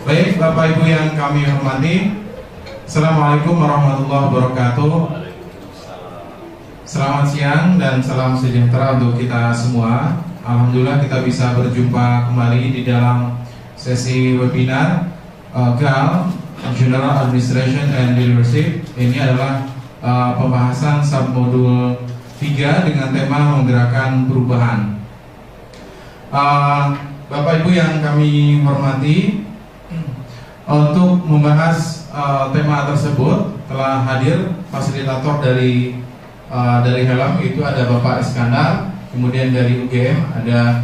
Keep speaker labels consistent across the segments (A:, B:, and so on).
A: Baik, Bapak Ibu yang kami hormati, Assalamualaikum warahmatullahi wabarakatuh. Selamat siang dan salam sejahtera untuk kita semua. Alhamdulillah kita bisa berjumpa kembali di dalam sesi webinar GAL, General Administration and Leadership. Ini adalah pembahasan submodul 3 dengan tema menggerakkan perubahan. Bapak Ibu yang kami hormati, untuk membahas tema tersebut telah hadir fasilitator dari Helm, itu ada Bapak Iskandar, kemudian dari UGM ada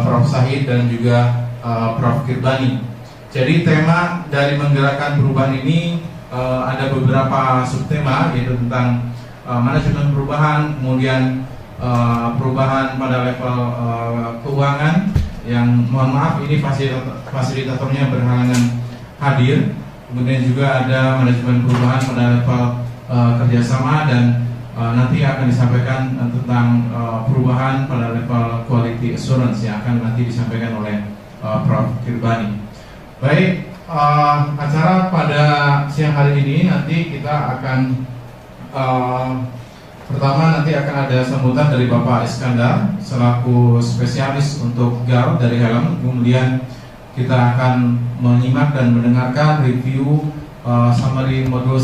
A: Prof. Sahid dan juga Prof. Kirbani. Jadi tema dari menggerakkan perubahan ini ada beberapa subtema, yaitu tentang manajemen perubahan, kemudian perubahan pada level keuangan, yang mohon maaf ini fasilitatornya berhalangan hadir. Kemudian juga ada manajemen perubahan pada level kerjasama, dan nanti akan disampaikan tentang perubahan pada level quality assurance yang akan nanti disampaikan oleh Prof. Kirbani. Baik, acara pada siang hari ini nanti kita akan pertama nanti akan ada sambutan dari Bapak Iskandar selaku spesialis untuk GAL dari Helm. Kemudian kita akan menyimak dan mendengarkan review summary modul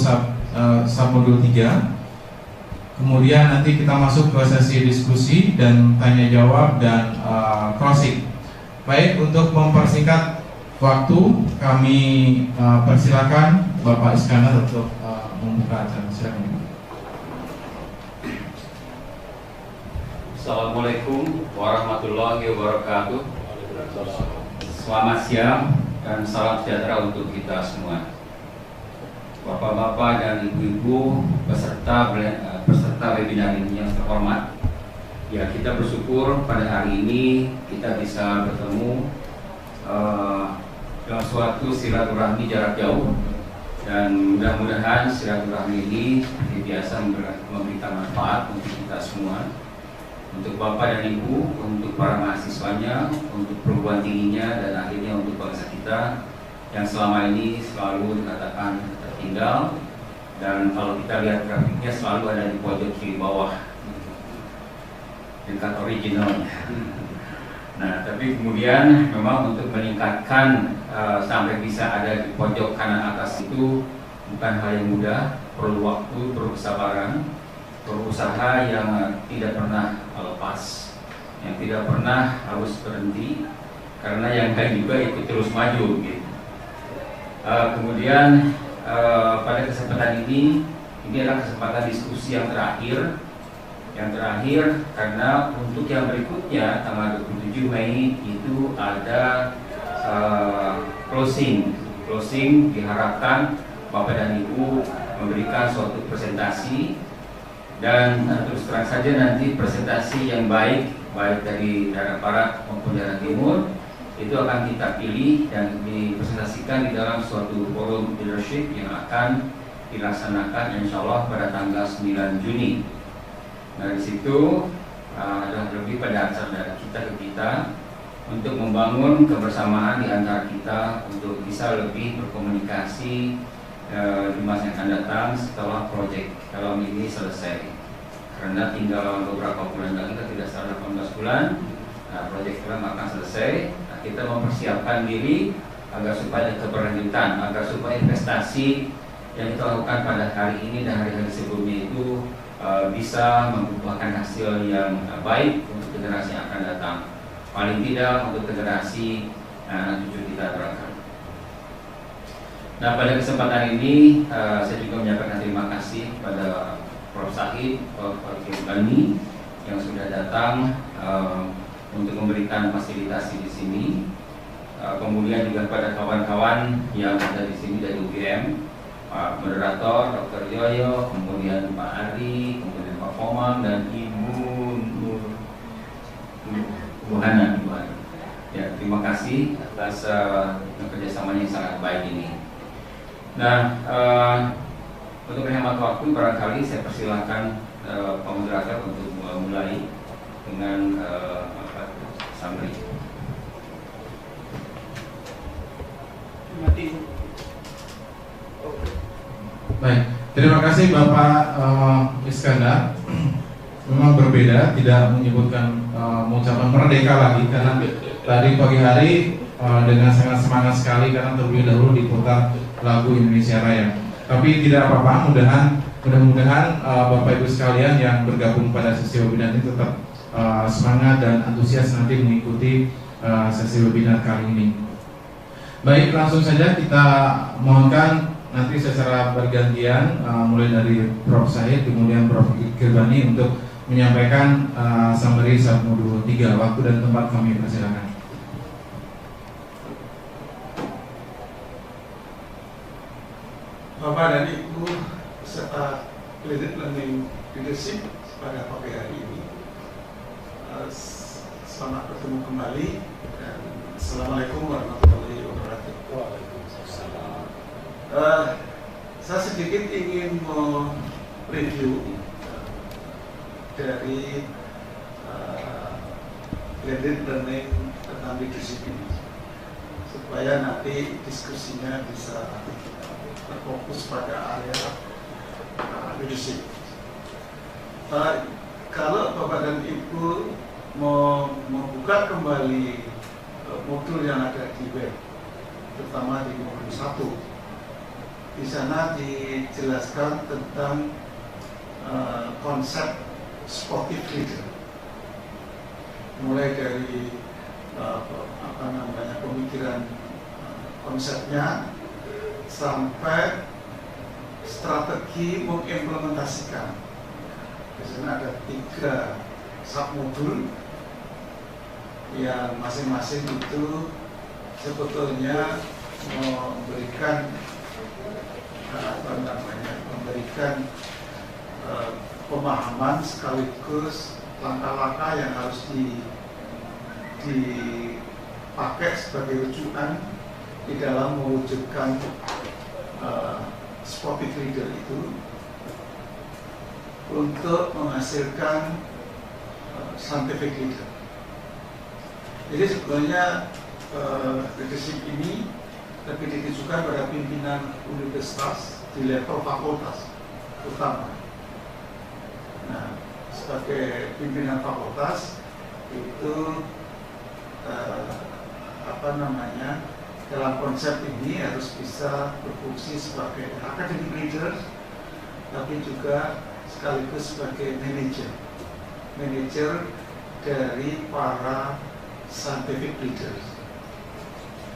A: submodul 3. Kemudian nanti kita masuk ke sesi diskusi dan tanya jawab dan closing. Baik, untuk mempersingkat waktu, kami persilakan Bapak Iskandar untuk membuka acara. Silakan.
B: Assalamualaikum warahmatullahi wabarakatuh. Selamat siang dan salam sejahtera untuk kita semua. Bapak-bapak dan ibu-ibu peserta webinar ini yang terhormat, ya, kita bersyukur pada hari ini kita bisa bertemu dalam suatu silaturahmi jarak jauh, dan mudah-mudahan silaturahmi ini seperti biasa memberikan manfaat untuk kita semua, untuk Bapak dan Ibu, untuk para mahasiswanya, untuk perguruan tingginya, dan akhirnya untuk bangsa kita yang selama ini selalu dikatakan tertinggal, dan kalau kita lihat grafiknya selalu ada di pojok kiri bawah tingkat originalnya. Nah, tapi kemudian memang untuk meningkatkan sampai bisa ada di pojok kanan atas itu bukan hal yang mudah, perlu waktu, perlu kesabaran, berusaha yang tidak pernah lepas, yang tidak pernah harus berhenti, karena yang lain juga ikut terus maju gitu. Kemudian pada kesempatan ini adalah kesempatan diskusi yang terakhir karena untuk yang berikutnya tanggal 27 Mei itu ada closing diharapkan Bapak dan Ibu memberikan suatu presentasi. Dan terus terang saja nanti presentasi yang baik dari daerah barat maupun daerah timur itu akan kita pilih dan dipresentasikan di dalam suatu forum leadership yang akan dilaksanakan insya Allah pada tanggal 9 Juni. Nah, di situ adalah lebih pada acara dari kita ke kita untuk membangun kebersamaan di antara kita untuk bisa lebih berkomunikasi di masa yang akan datang setelah proyek Helm ini selesai, karena tinggal beberapa bulan lagi, kita tidak salah 18 bulan, proyek Helm akan selesai. Nah, kita mempersiapkan diri agar supaya keberlanjutan, agar supaya investasi yang kita lakukan pada hari ini dan hari-hari sebelumnya itu bisa membuahkan hasil yang baik untuk generasi yang akan datang, paling tidak untuk generasi cucu kita berangkat. Nah, pada kesempatan ini saya juga menyampaikan terima kasih kepada Prof. Sahid, Prof. Kirbani yang sudah datang untuk memberikan fasilitasi di sini. Kemudian juga pada kawan-kawan yang ada di sini dari UGM, Pak Moderator, Dr. Yoyo, kemudian Pak Ari, kemudian Pak Komang, dan Ibu Hana. Ya, terima kasih atas kerjasamanya yang sangat baik ini. Nah, untuk menghemat waktu, barangkali saya persilahkan Pak Moderator untuk mulai dengan summary.
C: mati.
A: Baik, terima kasih Bapak Iskandar. Memang berbeda, tidak menyebutkan mengucapkan merdeka lagi karena tadi pagi hari dengan sangat semangat sekali karena terlebih dahulu diputar lagu Indonesia Raya. Tapi tidak apa-apa, mudah-mudahan Bapak Ibu sekalian yang bergabung pada sesi webinar ini tetap semangat dan antusias nanti mengikuti sesi webinar kali ini. Baik, langsung saja kita mohonkan nanti secara bergantian mulai dari Prof. Said kemudian Prof. Girbani untuk menyampaikan summary submodul 3. Waktu dan tempat kami persilakan.
C: Bapak dan Ibu serta Blended Learning Leadership pada pagi hari ini, selamat bertemu kembali dan Assalamualaikum warahmatullahi wabarakatuh. Saya sedikit ingin mereview dari blended learning tentang leadership ini supaya nanti diskusinya bisa berfokus pada area leadership. Kalau Bapak dan Ibu mau membuka kembali modul yang ada di web, terutama di modul 1, di sana dijelaskan tentang konsep sportive leader, mulai dari pemikiran konsepnya sampai strategi mengimplementasikan. Di sana ada 3 submodul yang masing-masing itu sebetulnya memberikan pemahaman sekaligus langkah-langkah yang harus dipakai sebagai rujukan di dalam mewujudkan sportive leader itu untuk menghasilkan scientific leader. Jadi sebetulnya leadership ini lebih ditujukan pada pimpinan universitas di level fakultas utama. Nah, sebagai pimpinan fakultas itu dalam konsep ini harus bisa berfungsi sebagai academic leader, tapi juga sekaligus sebagai manager dari para scientific leaders.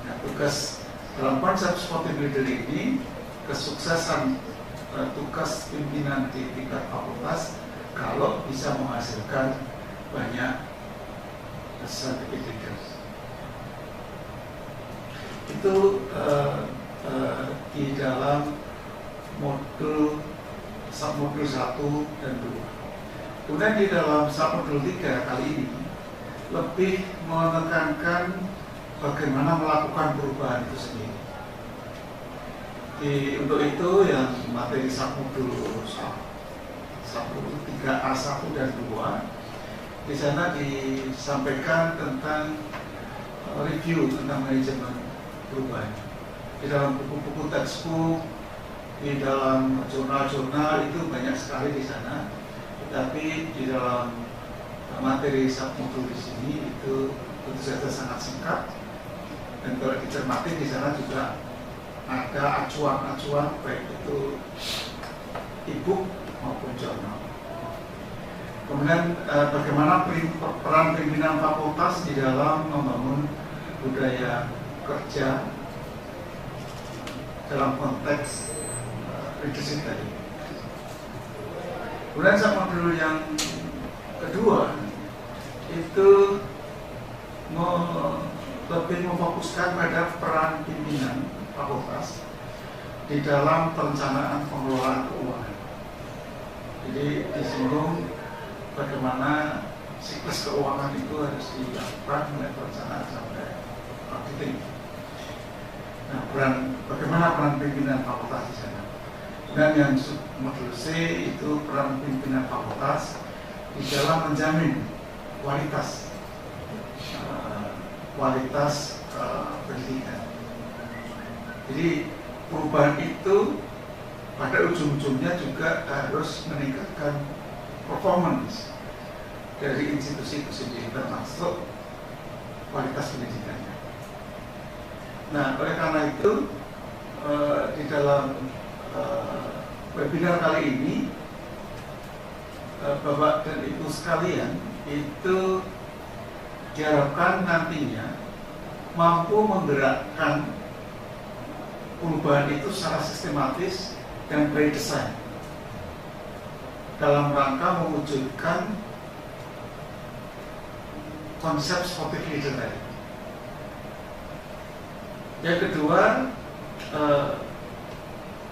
C: Nah, tugas dalam konsep sportive leader ini, kesuksesan tugas pimpinan di tingkat fakultas kalau bisa menghasilkan banyak scientific leaders. Itu di dalam submodul 1 dan 2. Kemudian di dalam submodul 3 kali ini lebih menekankan bagaimana melakukan perubahan itu sendiri. Untuk itu yang materi submodul 3A1 dan 2, di sana disampaikan tentang review tentang manajemen perubahan. Di dalam buku-buku textbook, di dalam jurnal-jurnal itu banyak sekali di sana. Tetapi di dalam materi submodul di sini itu tentu saja sangat singkat. Dan kalau dicermati di sana juga ada acuan-acuan baik itu e-book maupun jurnal. Kemudian bagaimana peran pimpinan fakultas di dalam membangun budaya kerja dalam konteks leadership tadi. Kemudian submodul yang kedua itu lebih memfokuskan pada peran pimpinan fakultas di dalam perencanaan pengelolaan keuangan. Jadi disinggung bagaimana siklus keuangan itu harus dilakukan mulai perencanaan sampai auditing. Nah, bagaimana peran pimpinan fakultas di sana? Dan yang modul C itu peran pimpinan fakultas di dalam menjamin kualitas pendidikan. Jadi perubahan itu pada ujung-ujungnya juga harus meningkatkan performance dari institusi itu sendiri, termasuk kualitas pendidikannya. Nah, oleh karena itu di dalam webinar kali ini, Bapak dan Ibu sekalian, itu diharapkan nantinya mampu menggerakkan perubahan itu secara sistematis dan by design dalam rangka mewujudkan konsep sportif leader tadi. Yang kedua,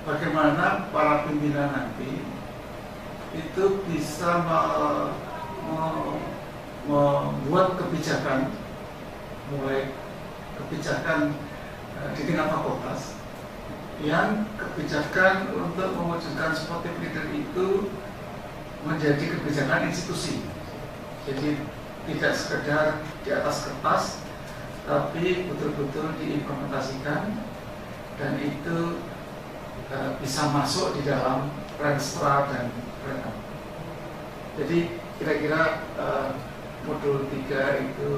C: bagaimana para pimpinan nanti itu bisa membuat kebijakan, mulai kebijakan di tingkat fakultas, yang kebijakan untuk mewujudkan sportif leader itu menjadi kebijakan institusi. Jadi tidak sekedar di atas kertas, tapi betul-betul diimplementasikan dan itu bisa masuk di dalam Renstra dan Renam. Jadi kira-kira modul 3 itu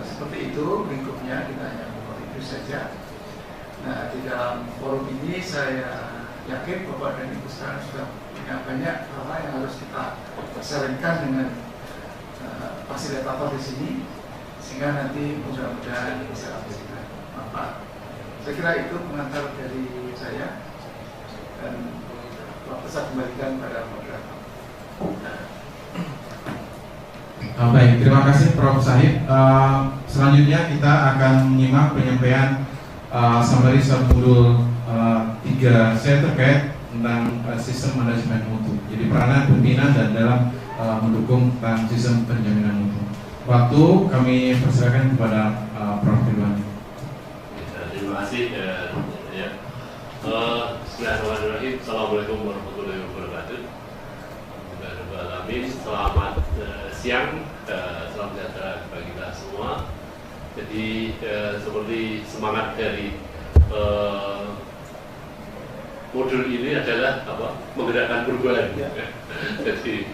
C: seperti itu lingkupnya, kita hanya itu saja. Nah, di dalam forum ini saya yakin Bapak dan Ibu sekarang sudah punya banyak hal yang harus kita sharingkan dengan fasilitator di sini, sehingga nanti mudah-mudahan bisa memberikan manfaat. Saya kira itu pengantar dari saya, dan waktu saya kembalikan pada moderator.
A: Baik, terima kasih Prof. Syahid. Selanjutnya kita akan menyimak penyampaian summary modul 3C terkait tentang sistem manajemen mutu. Jadi peranan pimpinan dan dalam mendukung tentang sistem penjaminan mutu. Waktu kami persilakan kepada Prof. Ridwan.
D: Terima kasih. Bismillahirrahmanirrahim. Assalamualaikum warahmatullahi wabarakatuh. Selamat siang, salam sejahtera bagi kita semua. Jadi seperti semangat dari modul ini adalah menggerakkan perubahan. Jadi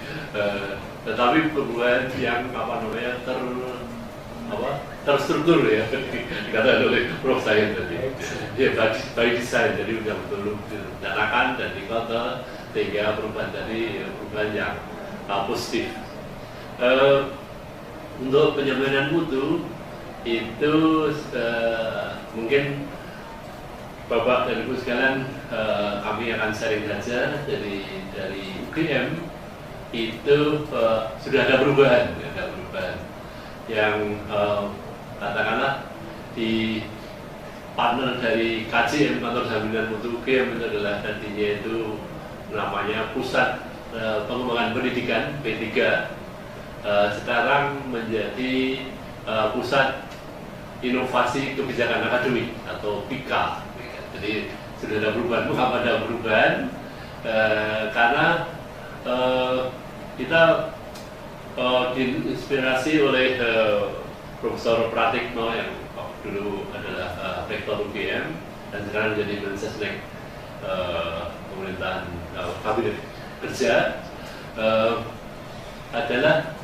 D: tetapi perubahan yang terstruktur ya, dikatakan oleh Prof. Syahid tadi. Ya, by design, jadi sudah betul direncanakan dan dikota sehingga perubahan tadi perubahan yang positif. Untuk penjaminan mutu itu mungkin Bapak dan Ibu sekalian, kami akan sharing saja dari UGM itu sudah ada perubahan yang katakanlah di partner dari KJM, kantor jaminan mutu UGM, itu adalah tadinya itu namanya Pusat Pengembangan Pendidikan P3, sekarang menjadi Pusat Inovasi Kebijakan Akademik atau PIKA. Jadi sudah ada perubahan. Mengapa ada perubahan? Karena kita diinspirasi oleh Profesor Pratikno yang dulu adalah Rektor UGM dan sekarang menjadi Mensesnek pemerintahan Kabinet Kerja, adalah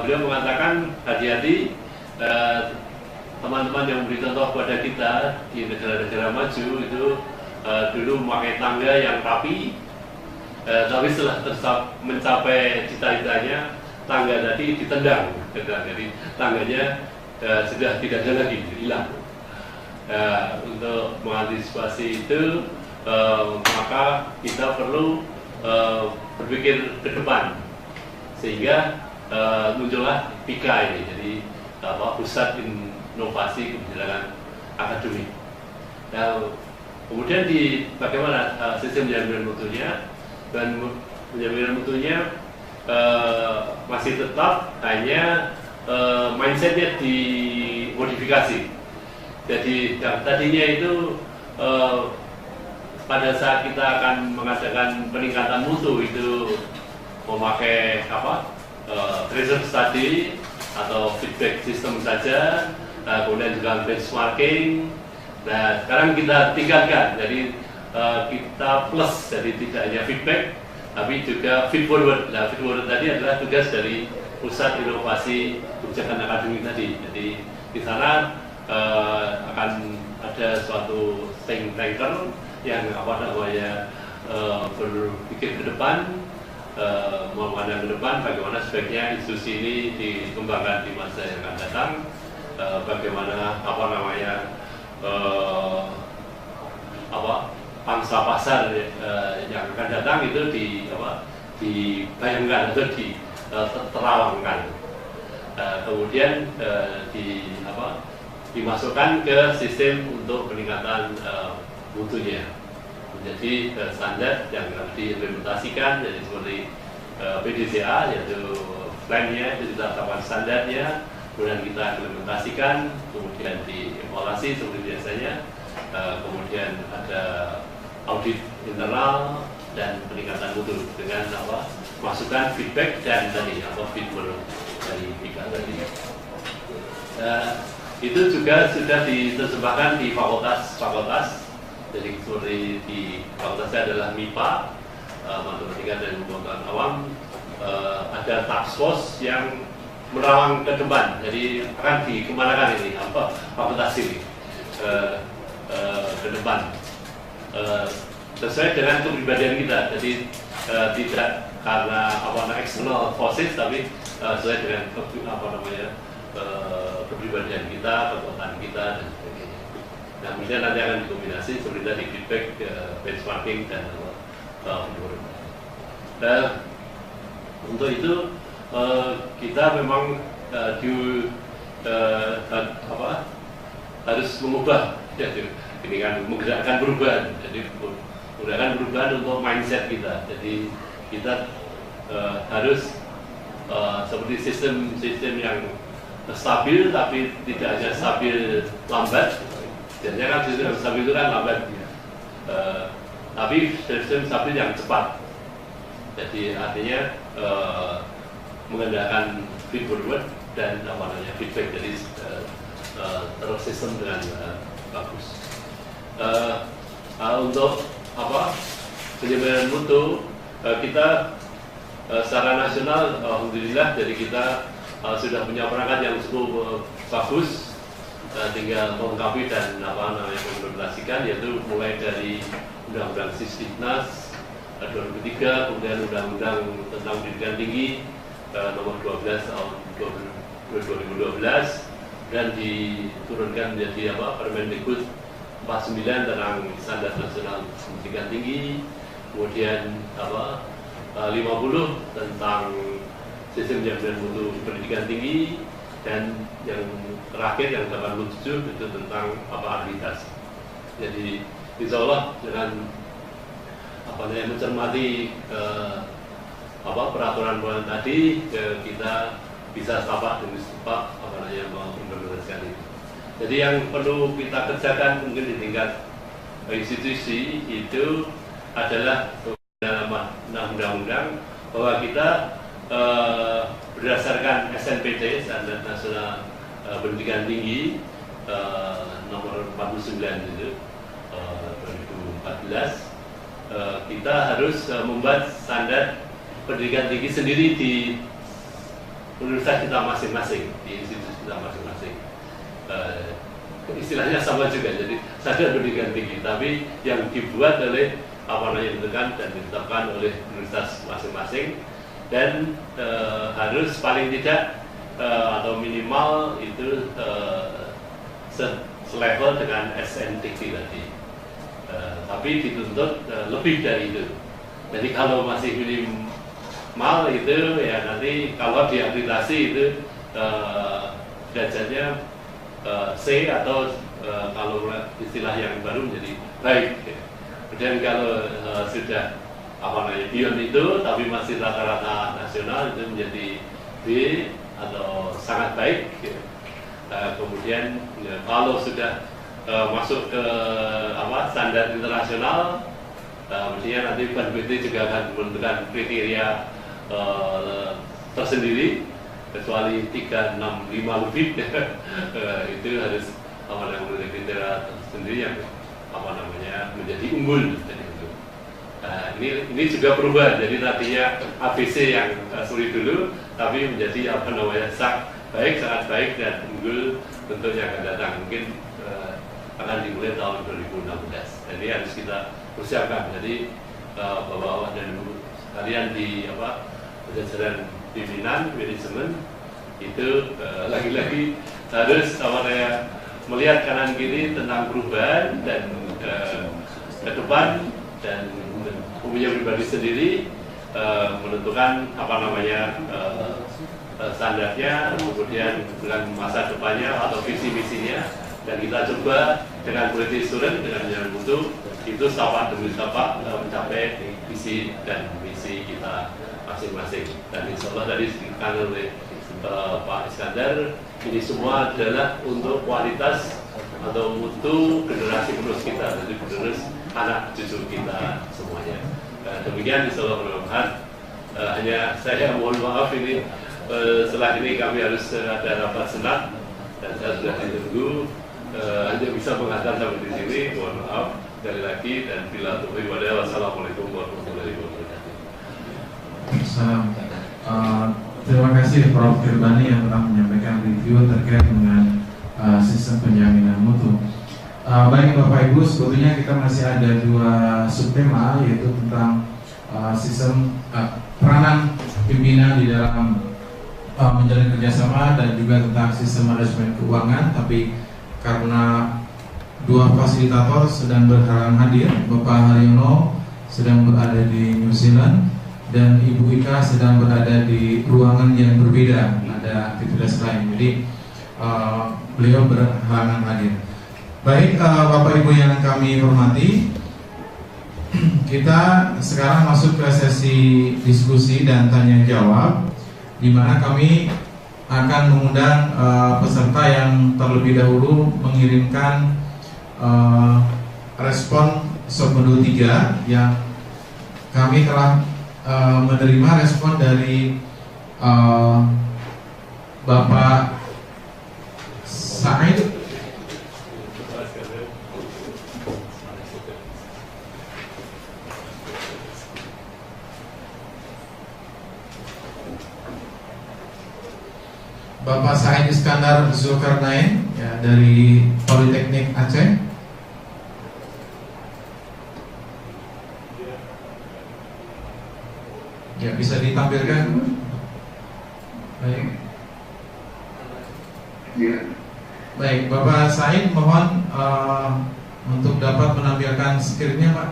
D: beliau mengatakan hati-hati teman-teman yang memberi contoh kepada kita di negara-negara maju itu dulu memakai tangga yang rapi, tapi setelah mencapai cita-citanya tangga tadi ditendang, jadi tangganya sudah tidak ada lagi, hilang. Untuk mengantisipasi itu maka kita perlu berpikir ke depan, sehingga muncullah PIKA ini, jadi Pusat Inovasi Kebijakan Akademik. Nah, kemudian bagaimana sistem penjaminan mutunya, dan penjaminan mutunya masih tetap hanya mindsetnya dimodifikasi. Jadi tadinya itu pada saat kita akan mengadakan peningkatan mutu itu memakai tracer study atau feedback system saja, kemudian juga benchmarking, Nah, sekarang kita tingkatkan, jadi kita plus, jadi tidak hanya feedback, tapi juga feed forward. Nah, feed forward tadi adalah tugas dari pusat inovasi kebijakan akademik tadi. Jadi di sana akan ada suatu think tanker yang berpikir ke depan, memandang ke depan bagaimana sebaiknya institusi ini dikembangkan di masa yang akan datang, bagaimana pangsa pasar yang akan datang itu dibayangkan atau diterawangkan, kemudian dimasukkan ke sistem untuk peningkatan mutunya menjadi standar yang harus diimplementasikan, jadi seperti PDCA yaitu plan-nya itu ditetapkan standarnya, kemudian kita implementasikan, kemudian dievaluasi seperti biasanya, kemudian ada audit internal dan peningkatan mutu dengan masukan feedback dan tadi feedback dari pihak tadi. Itu juga sudah diterjemahkan di fakultas. Jadi seperti di fakultasnya adalah MIPA, Matematika dan Pengetahuan Awam, ada task force yang merawang ke depan. Jadi akan dikemanakan ini fakultas ini ke depan sesuai dengan kepribadian kita. Jadi tidak karena external forces, tapi sesuai dengan kepribadian kita, kekuatan kita dan sebagainya. Nah, kemudian nanti akan dikombinasi seperti tadi feedback, benchmarking dan nah, untuk itu kita memang harus mengubah, ini kan menggerakkan perubahan. Jadi menggerakkan perubahan untuk mindset kita. Jadi kita harus seperti sistem yang stabil, tapi tidak hanya stabil lambat. Biasanya kan sistem stabil itu kan lambat, tapi sistem stabil yang cepat. Jadi artinya mengandalkan feed forward dan feedback, jadi terus sistem dengan bagus. Untuk penyebaran mutu kita secara nasional, alhamdulillah, jadi kita sudah punya perangkat yang cukup bagus. Tinggal melengkapi dan mengimplementasikan, yaitu mulai dari Undang-Undang Sisdiknas 2003, kemudian Undang-Undang tentang Pendidikan Tinggi nomor 12 tahun 2012, dan diturunkan menjadi Permendikbud 49 tentang Standar Nasional Pendidikan Tinggi, kemudian 50 tentang Sistem Jaminan Mutu Pendidikan Tinggi, dan yang terakhir yang 87 itu tentang akreditasi. Jadi insya Allah dengan mencermati peraturan tadi, kita bisa tapak demi tapak mengimplementasikan itu. Jadi yang perlu kita kerjakan mungkin di tingkat institusi itu adalah undang-undang bahwa kita berdasarkan SNPT, Standar Nasional Pendidikan Tinggi nomor 49 itu 2014, kita harus membuat standar pendidikan tinggi sendiri di universitas kita masing-masing, di institusi kita masing-masing. Istilahnya sama juga, jadi standar pendidikan tinggi, tapi yang dibuat oleh ditentukan dan ditetapkan oleh universitas masing-masing, dan harus paling tidak atau minimal itu selevel dengan SNTT tadi, tapi dituntut lebih dari itu. Jadi kalau masih minimal itu ya nanti kalau diakreditasi itu derajatnya C, atau kalau istilah yang baru menjadi baik. Kemudian kalau sudah beyond itu tapi masih rata-rata nasional itu menjadi B atau sangat baik. Kemudian kalau sudah masuk ke standar internasional, mestinya nanti BNPT juga akan menentukan kriteria tersendiri, kecuali 365 lebih itu harus memiliki kriteria sendiri yang menjadi unggul. Jadi itu. Nah, ini juga perubahan. Jadi tadinya ABC yang sulit dulu, tapi menjadi sangat baik dan unggul tentu yang akan datang. Mungkin akan dimulai tahun 2016. Jadi harus kita persiapkan. Jadi Bapak-bapak dan Ibu kalian di jajaran pimpinan manajemen itu lagi-lagi harus melihat kanan kiri tentang perubahan dan ke depan, dan punya pribadi sendiri menentukan standarnya, kemudian dengan masa depannya atau visi misinya, dan kita coba dengan quality assurance, dengan yang mutu itu tapak demi tapak mencapai visi dan misi kita masing-masing. Dan insya Allah tadi disebutkan oleh Pak Iskandar, ini semua adalah untuk kualitas atau mutu generasi penerus kita, jadi penerus anak cucu kita semuanya. Demikian insya Allah mudah-mudahan. Hanya saya mohon maaf ini setelah ini kami harus ada rapat senat dan saya sudah ditunggu, hanya bisa mengantar sampai di sini. Mohon maaf sekali lagi, dan bila taufiq wal wassalamualaikum warahmatullahi wabarakatuh.
A: Salam. Terima kasih Prof. Kirbani yang telah menyampaikan review terkait dengan sistem penjaminan mutu. Baik Bapak Ibu, sebetulnya kita masih ada dua subtema, yaitu tentang sistem peranan pimpinan di dalam menjalin kerjasama, dan juga tentang sistem manajemen keuangan. Tapi karena dua fasilitator sedang berhalangan hadir, Bapak Haryono sedang berada di New Zealand dan Ibu Ika sedang berada di ruangan yang berbeda, ada aktivitas lain, jadi beliau berhalangan hadir. Baik Bapak Ibu yang kami hormati, kita sekarang masuk ke sesi diskusi dan tanya jawab, di mana kami akan mengundang peserta yang terlebih dahulu mengirimkan respon submodul 3 yang kami telah menerima respon dari Bapak Said Iskandar Zulkarnain ya, dari Politeknik Aceh. Ya, bisa ditampilkan. Baik. Ya. Baik, Bapak Said, mohon untuk dapat menampilkan screen-nya, Pak.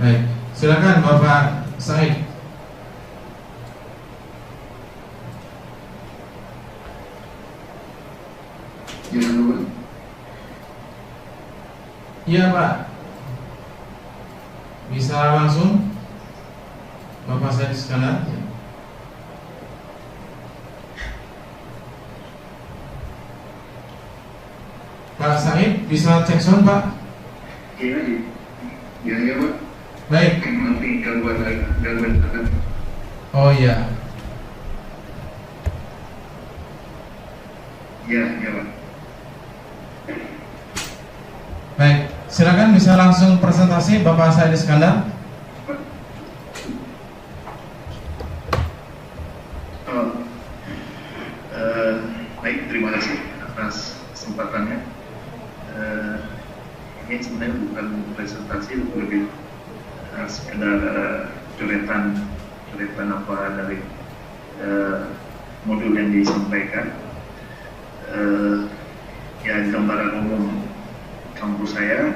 A: Baik, silakan Bapak Said. Iya Pak, bisa langsung Bapak Said Iskandar. Pak Said bisa cek sound Pak?
E: Iya Pak.
A: Baik.
E: Nanti gangguan.
A: Oh iya.
E: Iya Pak.
A: Baik, silakan bisa langsung presentasi Bapak Said Iskandar.
E: Baik, terima kasih atas kesempatannya. Ini sebenarnya bukan presentasi, lebih sekedar coretan apa dari modul yang disampaikan. Ya, gambaran umum kampus saya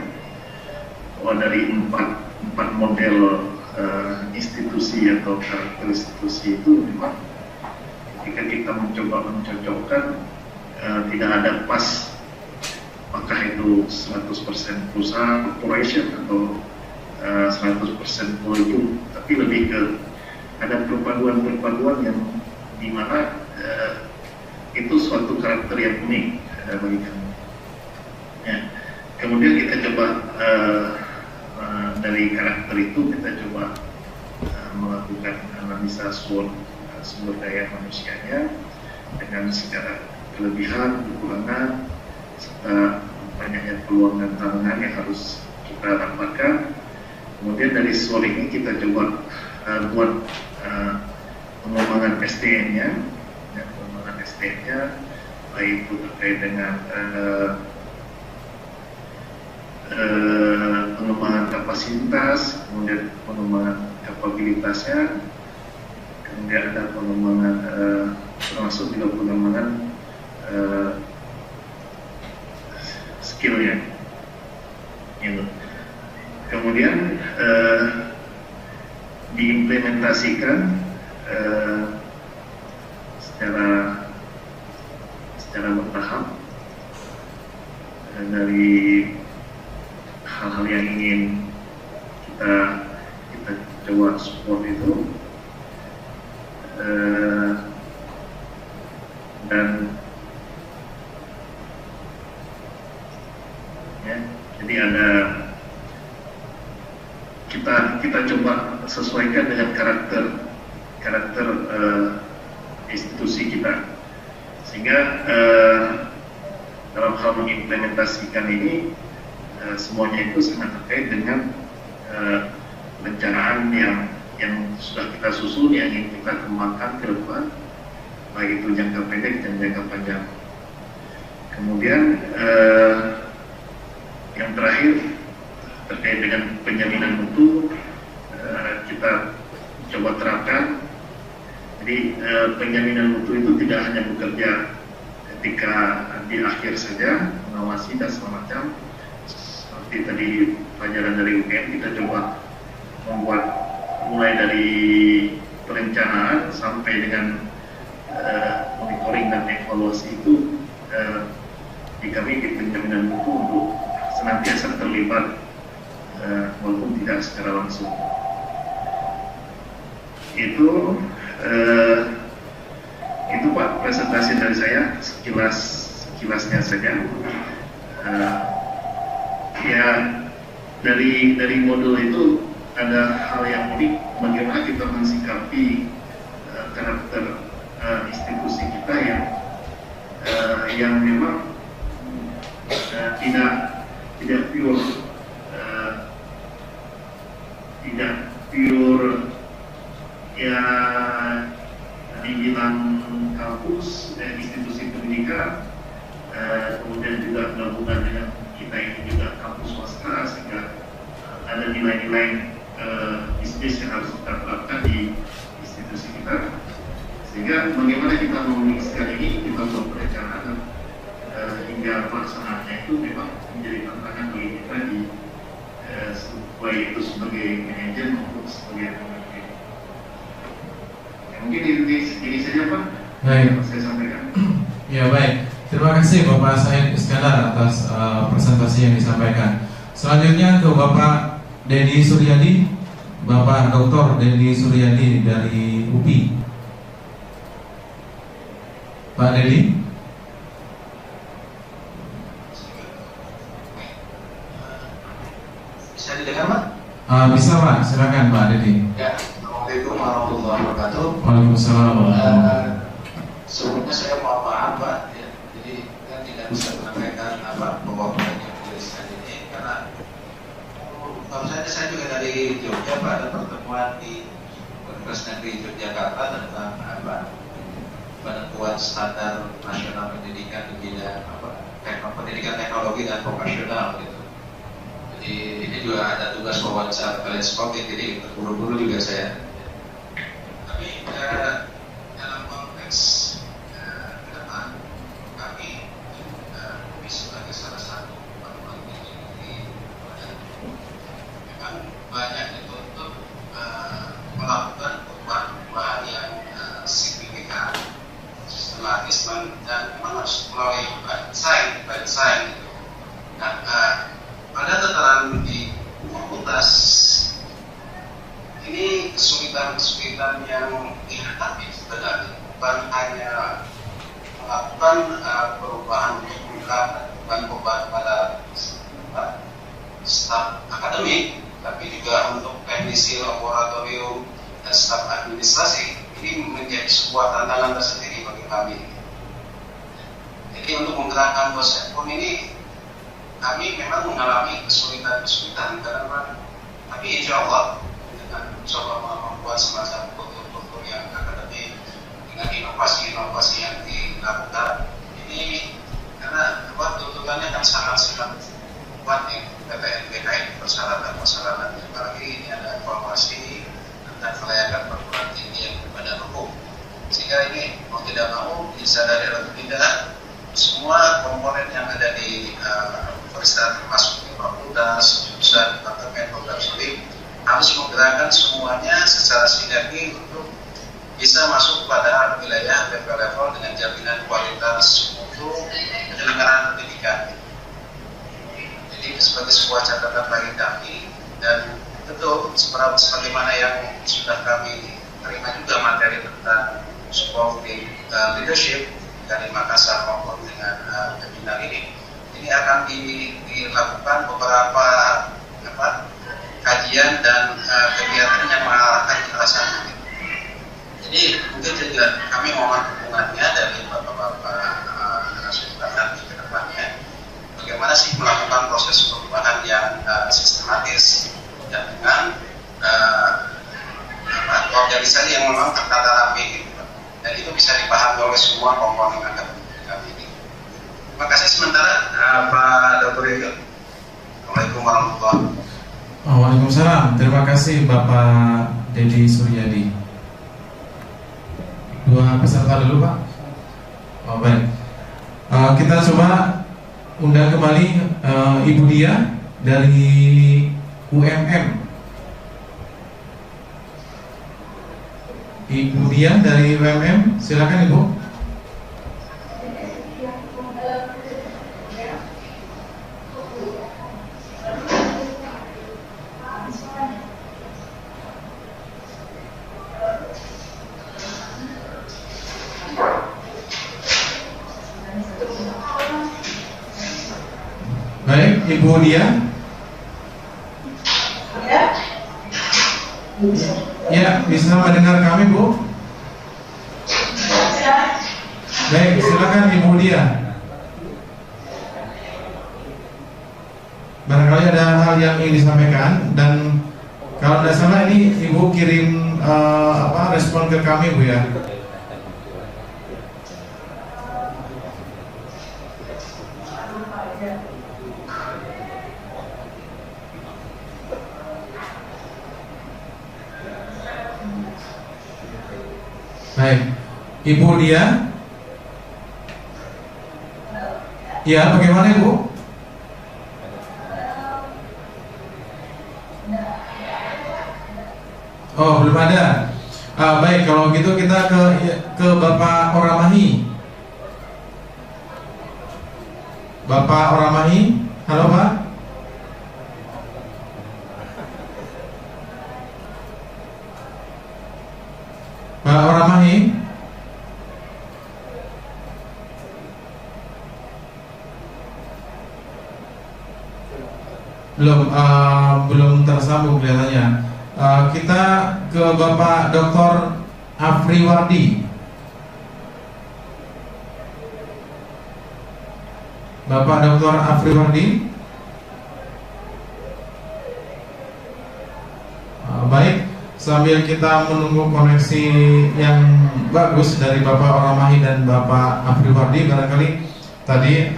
E: dari empat model institusi atau karakter institusi itu memang ketika kita mencoba mencocokkan tidak ada pas apakah itu 100% perusahaan corporation atau 100% volume, tapi lebih ke ada perpaduan yang dimana itu suatu karakter yang unik bagi kami. Ya. Kemudian kita coba dari karakter itu kita coba melakukan analisa SWOT sumber daya manusianya dengan segala kelebihan, kekurangan, serta banyaknya peluang dan tantangan yang harus kita dapatkan. Kemudian dari SWOT ini kita coba buat pengembangan SDM-nya, baik itu terkait dengan pengembangan kapasitas, kemudian pengembangan kapabilitasnya, kemudian ada pengembangan termasuk juga pengembangan skillnya, gitu. Kemudian diimplementasikan secara bertahap dari hal-hal yang ingin kita coba support itu, dan ya, jadi ada kita coba sesuaikan dengan karakter institusi kita, sehingga dalam hal mengimplementasikan ini semuanya itu sangat terkait dengan perencanaan yang sudah kita susun, yang ingin kita kembangkan ke depan, baik itu jangka pendek dan jangka panjang. Kemudian yang terakhir terkait dengan penjaminan mutu, kita coba terapkan. Jadi penjaminan mutu itu tidak hanya bekerja ketika di akhir saja, mengawasi dan semacam. Seperti tadi pelajaran dari UGM, kita coba membuat mulai dari perencanaan sampai dengan monitoring dan evaluasi itu di kami di penjaminan mutu untuk senantiasa terlibat walaupun tidak secara langsung. Itu Pak presentasi dari saya, sekilasnya saja. Ya, dari modul itu ada hal yang unik, bagaimana kita mensikapi karakter institusi kita yang memang tidak pure ya dibilang kampus dan institusi pendidikan, kemudian juga gabungan dengan kita ini juga kampus swasta, sehingga ada nilai-nilai bisnis yang harus kita terapkan di institusi kita, sehingga bagaimana kita memixkan ini, kita buat perencanaan hingga pelaksanaannya itu memang menjadi tantangan bagi kita di baik itu sebagai manajer maupun sebagai pemimpin. Ya, mungkin ini saja Pak.
A: Baik.
E: Saya sampaikan.
A: Ya baik. Terima kasih Bapak Said Iskandar atas presentasi yang disampaikan. Selanjutnya ke Bapak Dedi Suryadi, Bapak Dr. Dedi Suryadi dari UPI. Pak Dedi.
F: Bisa didengar Pak?
A: Bisa Pak, silakan Pak Dedi.
F: Ya, Assalamualaikum warahmatullahi wabarakatuh.
A: Waalaikumsalam.
F: Sebelumnya saya mohon maaf Pak, ya, jadi kan tidak bisa menyampaikan pokok yang dituliskan ini karena kalau saya juga dari Jogja Pak, ada pertemuan di Universitas Negeri Yogyakarta tentang penentuan standar nasional pendidikan di bidang pendidikan teknologi dan vokasional gitu. Jadi ini juga ada tugas wawancara kalian sekolah, jadi terburu-buru juga saya. Tapi dalam konteks ke depan kami sebagai salah satu perguruan tinggi memang banyak dituntut melakukan perubahan yang signifikan sistematis dan memang harus melalui desain gitu. Nah, pada tataran di fakultas ini kesulitan yang dihadapi sebenarnya bukan hanya melakukan perubahan bukan perubahan pada staf akademik, tapi juga untuk teknisi laboratorium dan staf administrasi, ini menjadi sebuah tantangan tersendiri bagi kami. Jadi untuk menggerakkan Bosepon ini, kami memang mengalami kesulitan karena, tapi insya Allah dengan coba membuat semacam kultur yang akademik dengan inovasi-inovasi yang dilakukan ini, karena tuntutannya kan sangat kuat nih PTNBK, persyaratan, apalagi ini ada evaluasi tentang kelayakan perguruan tinggi yang berbadan hukum, sehingga ini mau tidak mau disadari atau tidak, semua komponen yang ada di universitas termasuk di fakultas, jurusan, departemen, program studi harus menggerakkan semuanya secara sinergi untuk bisa masuk pada wilayah level dengan jaminan kualitas mutu penyelenggaraan pendidikan. Jadi sebagai sebuah catatan bagi kami, dan tentu sebagaimana yang sudah kami terima juga materi tentang sebuah leadership dari Makassar maupun dengan webinar ini akan dilakukan beberapa kajian dan kegiatan yang mengarahkan ke arah sana. Jadi mungkin juga kami mohon dukungannya dari bapak-bapak narasumber nanti ke depannya, bagaimana sih melakukan proses perubahan yang sistematis dan dengan organisasi yang memang tertata rapi gitu, dan itu bisa dipahami oleh semua komponen kami ini. Terima kasih sementara Pak Dr. Eko. Assalamualaikum warahmatullahi wabarakatuh.
A: Waalaikumsalam. Terima kasih Bapak Dedi Suryadi. Dua peserta dulu Pak. Oh, baik. Kita coba undang kembali Ibu Dia dari UMM. Ibu Dia dari UMM, silakan Ibu. Baik, Ibu Dia. Ya, bisa mendengar kami, Bu? Baik, silakan Ibu Dia. Barangkali ada hal yang ingin disampaikan, dan kalau tidak salah ini Ibu kirim respon ke kami, Bu ya. Baik, Ibu Dia. Ya, bagaimana Ibu? Oh, belum ada. Baik, kalau gitu kita ke Bapak Oramahi. Bapak Oramahi, halo Pak. Pak Oramahi. Belum tersambung kelihatannya. Kita ke Bapak Dr. Afriwardi. Bapak Dr. Afriwardi. Baik, sambil kita menunggu koneksi yang bagus dari Bapak Oramahi dan Bapak Afriwardi, barangkali tadi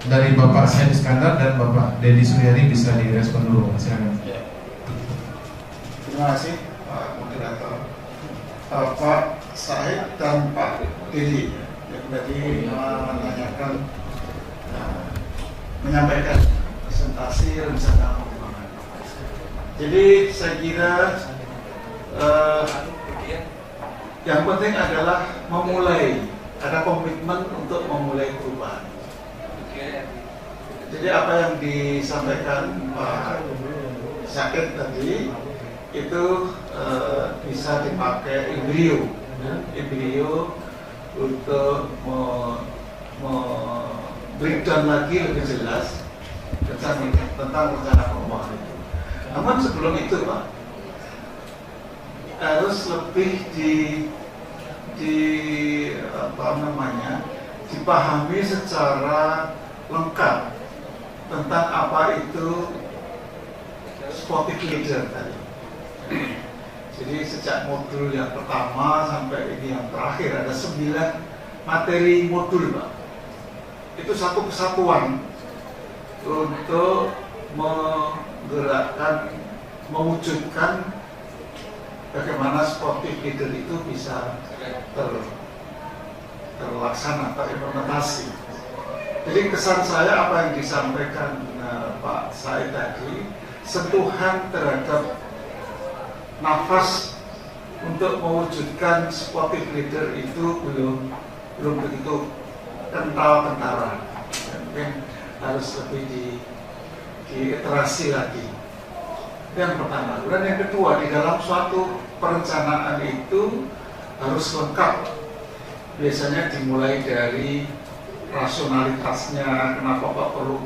A: dari Bapak Syed Iskandar dan Bapak Dedi Suryadi bisa direspon dulu. Silakan.
C: Terima kasih Pak Moderator, Pak Syed dan Pak Dedi yang tadi menyampaikan presentasi rencana pengembangan. Jadi saya kira yang penting adalah memulai, ada komitmen untuk memulai perubahan. Jadi apa yang disampaikan Pak Syed tadi itu bisa dipakai embrio untuk breakdown lagi lebih jelas tentang rencana pengembangan itu. Namun sebelum itu Pak, harus lebih dipahami secara lengkap tentang apa itu sportive leader tadi. Jadi sejak modul yang pertama sampai ini yang terakhir ada 9 materi modul Pak. Itu satu kesatuan untuk menggerakkan, mewujudkan bagaimana sportive leader itu bisa terlaksana, terimplementasi. Jadi kesan saya apa yang disampaikan Pak Said tadi, sentuhan terhadap nafas untuk mewujudkan sportive leader itu belum begitu kental-kentalan. Mungkin harus lebih diiterasi lagi. Yang pertama. Dan yang kedua, di dalam suatu perencanaan itu harus lengkap. Biasanya dimulai dari rasionalitasnya, kenapa Pak perlu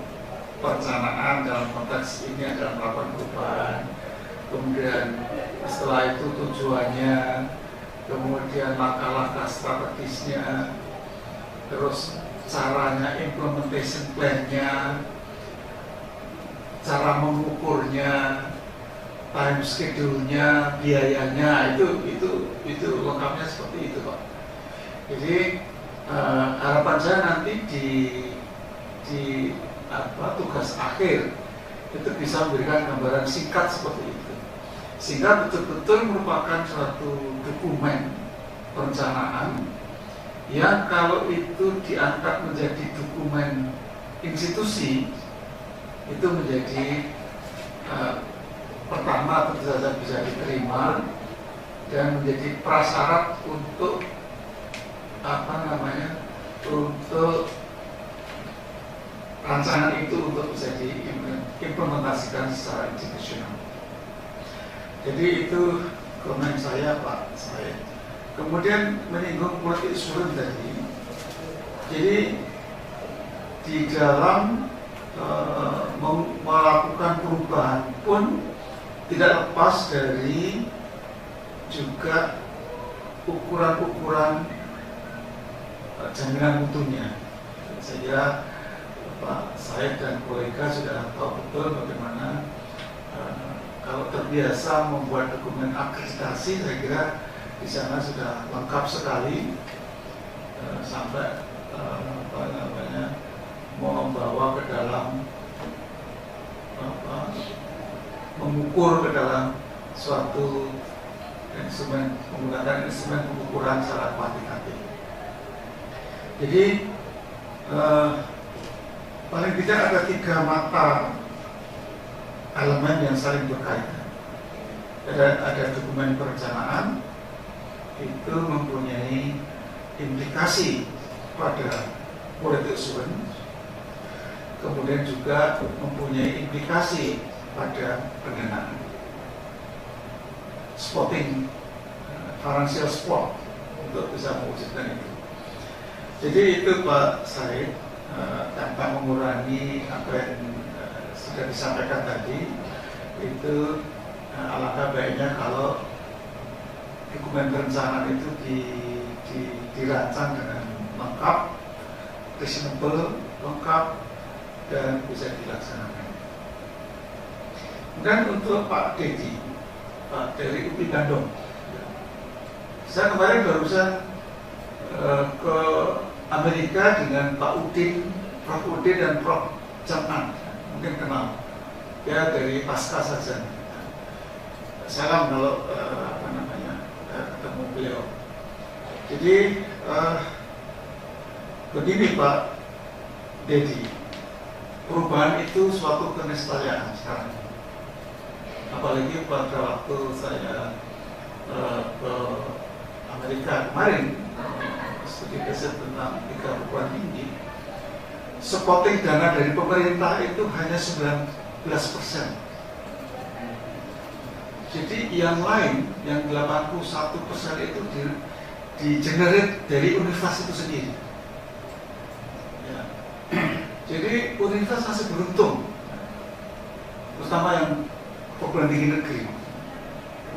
C: perencanaan dalam konteks ini adalah melakukan perubahan. Kemudian setelah itu tujuannya, kemudian langkah-langkah strategisnya, terus caranya, implementation plan-nya, cara mengukurnya, time schedule-nya, biayanya, itu lengkapnya seperti itu Pak. Jadi harapan saya nanti di tugas akhir itu bisa memberikan gambaran singkat seperti itu, sehingga betul-betul merupakan suatu dokumen perencanaan yang kalau itu diangkat menjadi dokumen institusi itu menjadi pertama tentu saja bisa diterima dan menjadi prasyarat untuk untuk rancangan itu untuk bisa diimplementasikan secara institusional. Jadi itu komen saya Pak Said. Kemudian menyinggung quality assurance tadi. Jadi di dalam melakukan perubahan pun tidak lepas dari juga ukuran-ukuran jaminan mutunya. Saya kira Pak Said dan kolega sudah tahu betul bagaimana kalau terbiasa membuat dokumen akreditasi, saya kira di sana sudah lengkap sekali sampai membawa ke dalam mengukur ke dalam suatu instrumen, menggunakan instrumen pengukuran secara kuantitatif. Jadi paling tidak ada 3 mata elemen yang saling berkaitan. Ada dokumen perencanaan, itu mempunyai implikasi pada quality assurance, kemudian juga mempunyai implikasi pada pendanaan, spotting, financial spot untuk bisa mewujudkan itu. Jadi itu Pak Said, tanpa mengurangi apa yang sudah disampaikan tadi, itu alangkah baiknya kalau dokumen perencanaan itu dirancang dengan lengkap, reasonable, lengkap, dan bisa dilaksanakan. Dan untuk Pak Dedi, Pak dari UPI Bandung, saya kemarin barusan ke Amerika dengan Pak Udin, Prof Udin dan Prof Jaman, mungkin kenal, ya dari pasca sarjana. Salam kalau ketemu beliau. Jadi begini Pak Dedi, perubahan itu suatu keniscayaan sekarang. Apalagi pada waktu saya ke Amerika kemarin, studi riset tentang 3 perguruan tinggi, spotting dana dari pemerintah itu hanya 19%. Jadi yang lain, yang 81% itu di-generate dari universitas itu sendiri. Ya. Jadi universitas masih beruntung, terutama yang perguruan tinggi negeri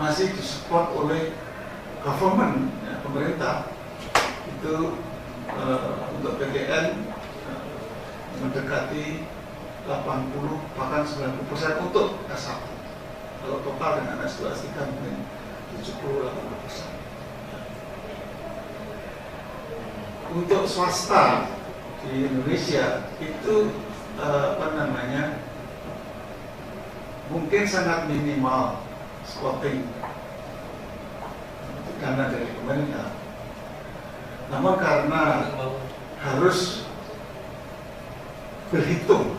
C: masih disupport oleh government, ya, pemerintah itu untuk PTN mendekati 80 bahkan 90% untuk S1. Kalau total dengan S2 S3 mungkin 70-80%. Untuk swasta di Indonesia itu mungkin sangat minimal slotting dana dari pemerintah. Namun karena harus berhitung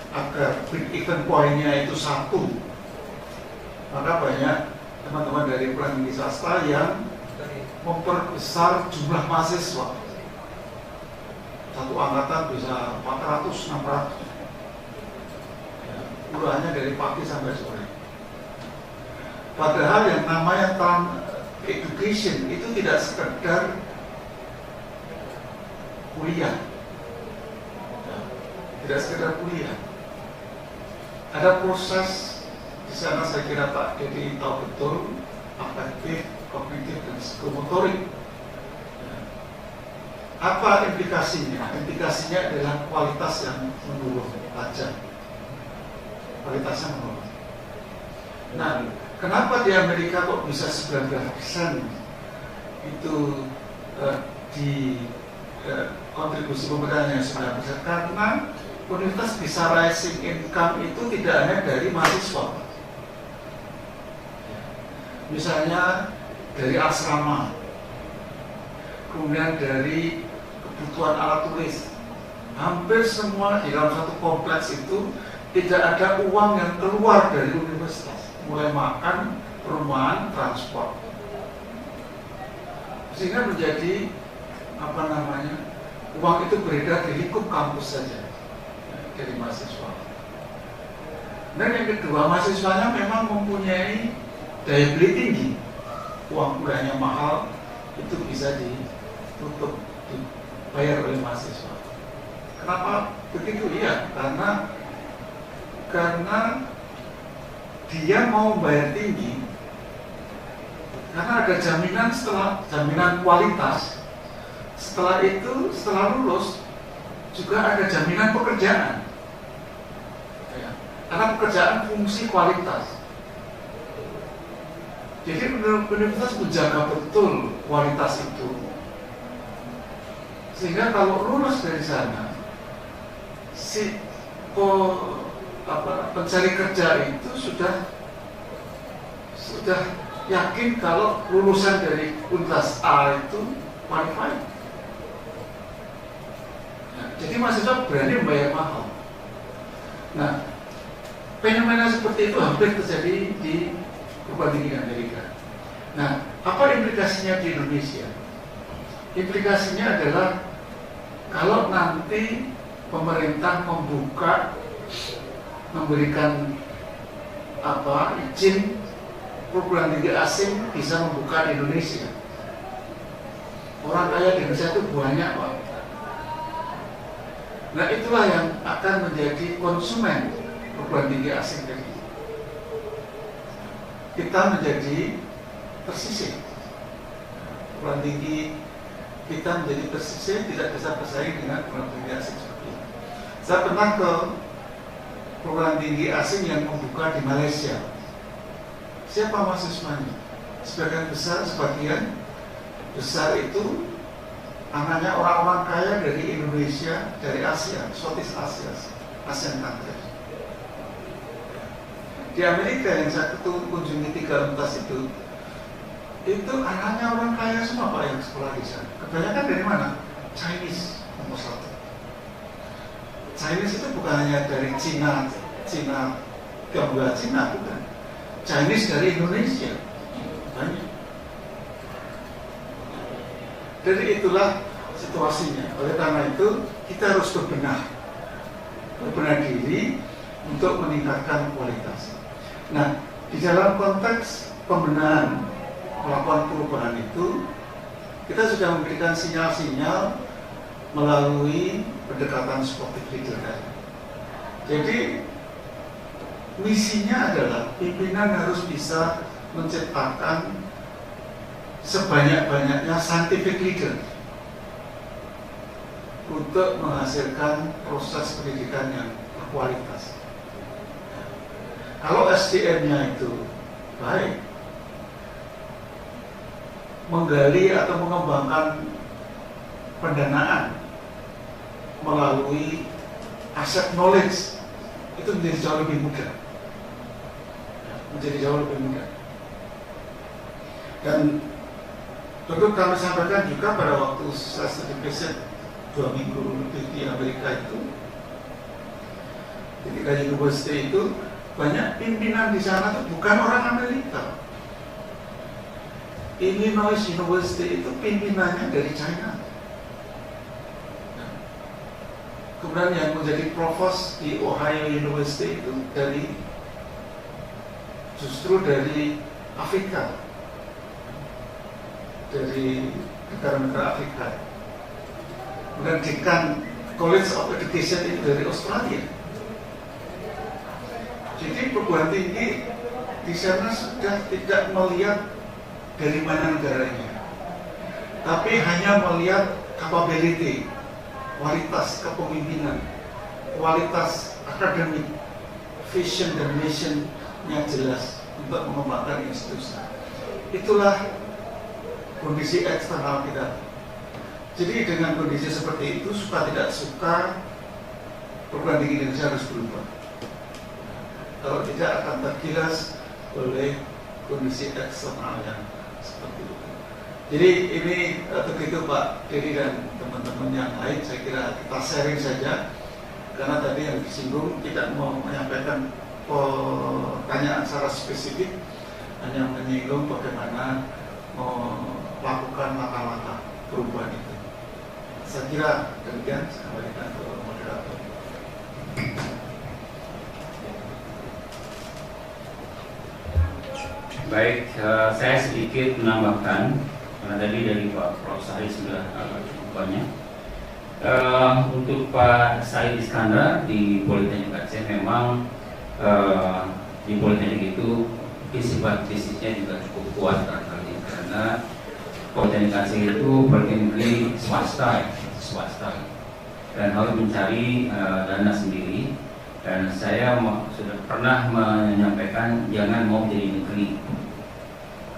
C: agar break even point-nya itu 1, maka banyak teman-teman dari perguruan tinggi swasta yang memperbesar jumlah mahasiswa. Satu angkatan bisa 400, 600. Kuliahnya dari pagi sampai sore. Padahal yang namanya term education itu tidak sekedar kuliah. Tidak sekedar kuliah. Ada proses di sana, saya kira Pak Dedi tahu betul, afektif, kognitif, dan psikomotorik. Apa implikasinya? Implikasinya adalah kualitas yang menurun tajam. Kualitasnya menurun. Nah, kenapa di Amerika kok bisa 19% itu di kontribusi pemerintahnya 9%? Karena universitas bisa rising income itu tidak hanya dari mahasiswa. Misalnya dari asrama, kemudian dari kebutuhan alat tulis. Hampir semua di dalam satu kompleks itu tidak ada uang yang keluar dari universitas, mulai makan, perumahan, transport, sehingga menjadi uang itu beredar di lingkup kampus saja dari mahasiswa. Dan yang kedua, mahasiswanya memang mempunyai daya beli tinggi, uang kuliahnya mahal, itu bisa ditutup, dibayar oleh mahasiswa. Kenapa begitu? Iya, karena dia mau bayar tinggi, karena ada jaminan kualitas. Setelah itu, setelah lulus juga ada jaminan pekerjaan, ya, karena pekerjaan fungsi kualitas. Jadi universitas menjaga betul kualitas itu, sehingga kalau lulus dari sana, si pencari kerja itu sudah yakin kalau lulusan dari universitas A itu qualified. Nah, jadi mahasiswa berani membayar mahal. Nah, fenomena seperti itu hampir terjadi di perguruan tinggi Amerika. Nah, apa implikasinya di Indonesia? Implikasinya adalah kalau nanti pemerintah memberikan izin perguruan tinggi asing bisa membuka di Indonesia. Orang kaya di Indonesia itu banyak, Pak. Nah, itulah yang akan menjadi konsumen perguruan tinggi asing tadi. Kita menjadi tersisih. Perguruan tinggi kita menjadi tersisih, tidak bisa bersaing dengan perguruan tinggi asing seperti ini. Saya pernah ke perguruan tinggi asing yang membuka di Malaysia. Siapa mahasiswanya? Sebagian besar itu anaknya orang-orang kaya dari Indonesia, dari Asia, Southeast Asia, ASEAN countries. Di Amerika yang saya kunjungi 3 universitas itu anaknya orang kaya semua, Pak, yang sekolah di sana. Kebanyakan dari mana? Chinese nomor 1. Chinese itu bukan hanya dari Cina, Tiongkok, Cina, bukan. Chinese dari Indonesia, banyak. Jadi itulah situasinya. Oleh karena itu kita harus berbenah diri untuk meningkatkan kualitas. Nah, di dalam konteks pembenahan, melakukan perubahan itu, kita sudah memberikan sinyal-sinyal melalui pendekatan sportif leader. Jadi misinya adalah pimpinan harus bisa menciptakan sebanyak-banyaknya scientific leader untuk menghasilkan proses pendidikan yang berkualitas. Kalau SDM-nya itu baik, menggali atau mengembangkan pendanaan melalui aset knowledge itu menjadi jauh lebih mudah, dan tentu kami sampaikan juga pada waktu saya studi riset 2 minggu lebih di Amerika itu, ketika university itu banyak pimpinan di sana itu bukan orang Amerika. Illinois University itu pimpinannya dari China. Kemudian yang menjadi provost di Ohio University itu justru dari Afrika, dari negara-negara Afrika. Kemudian dekan College of Education itu dari Australia. Jadi perguruan tinggi di sana sudah tidak melihat dari mana negaranya, tapi hanya melihat capability, kualitas kepemimpinan, kualitas akademik, vision dan mission-nya jelas untuk mengembangkan institusi. Itulah kondisi eksternal kita. Jadi dengan kondisi seperti itu, suka tidak suka, perguruan tinggi Indonesia harus berubah. Kalau tidak akan tergilas oleh kondisi eksternal yang seperti itu. Jadi ini begitu Pak Dedi dan teman-teman yang lain, saya kira kita sharing saja, karena tadi yang disinggung tidak mau menyampaikan pertanyaan secara spesifik, hanya menyinggung bagaimana melakukan langkah-langkah perubahan itu. Saya kira demikian, saya kembalikan ke moderator.
B: Baik, saya sedikit menambahkan karena tadi dari Pak Prof. Sari sudah cukup banyak. Untuk Pak Said Iskandar di Politeknik Aceh, memang di Politeknik itu sifat fisiknya juga cukup kuat barangkali, karena Politeknik Aceh itu politeknik swasta dan harus mencari dana sendiri. Dan saya sudah pernah menyampaikan jangan mau jadi negeri,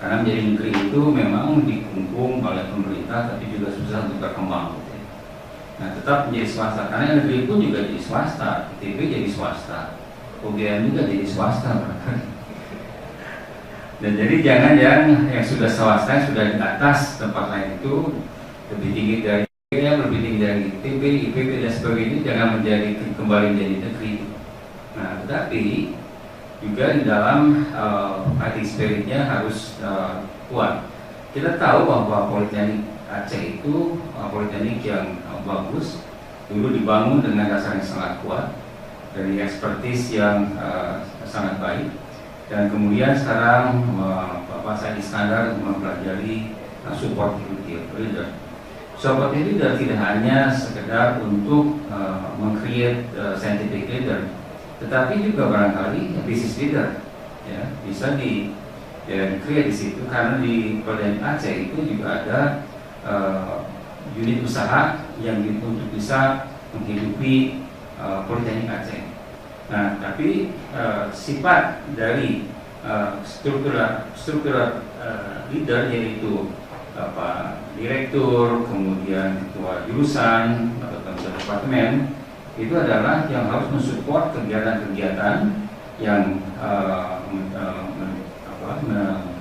B: karena menjadi negeri itu memang dikungkung oleh pemerintah, tapi juga susah untuk berkembang. Nah, tetap menjadi swasta, karena negeri pun juga jadi swasta, ITB jadi swasta, UGM juga jadi swasta. Dan jadi jangan yang sudah swasta, sudah di atas tempat lain itu lebih tinggi dari lebih tinggi dari ITB, IPB dan sebagainya, jangan kembali menjadi negeri. Nah, tetapi juga di dalam fighting spiritnya harus kuat. Kita tahu bahwa Politeknik Aceh itu politeknik yang bagus, dulu dibangun dengan dasar yang sangat kuat, dari ekspertis yang sangat baik, dan kemudian sekarang Bapak Said Iskandar mempelajari support leader. Support leader tidak hanya sekedar untuk meng-create scientific leader, tetapi juga barangkali business leader, ya, bisa di-create di situ, karena di Politeknik Aceh itu juga ada unit usaha yang untuk bisa menghidupi Politeknik Aceh. Nah, tapi sifat dari struktural leader, yaitu direktur, kemudian ketua jurusan atau ketua departemen, itu adalah yang harus mensupport kegiatan-kegiatan yang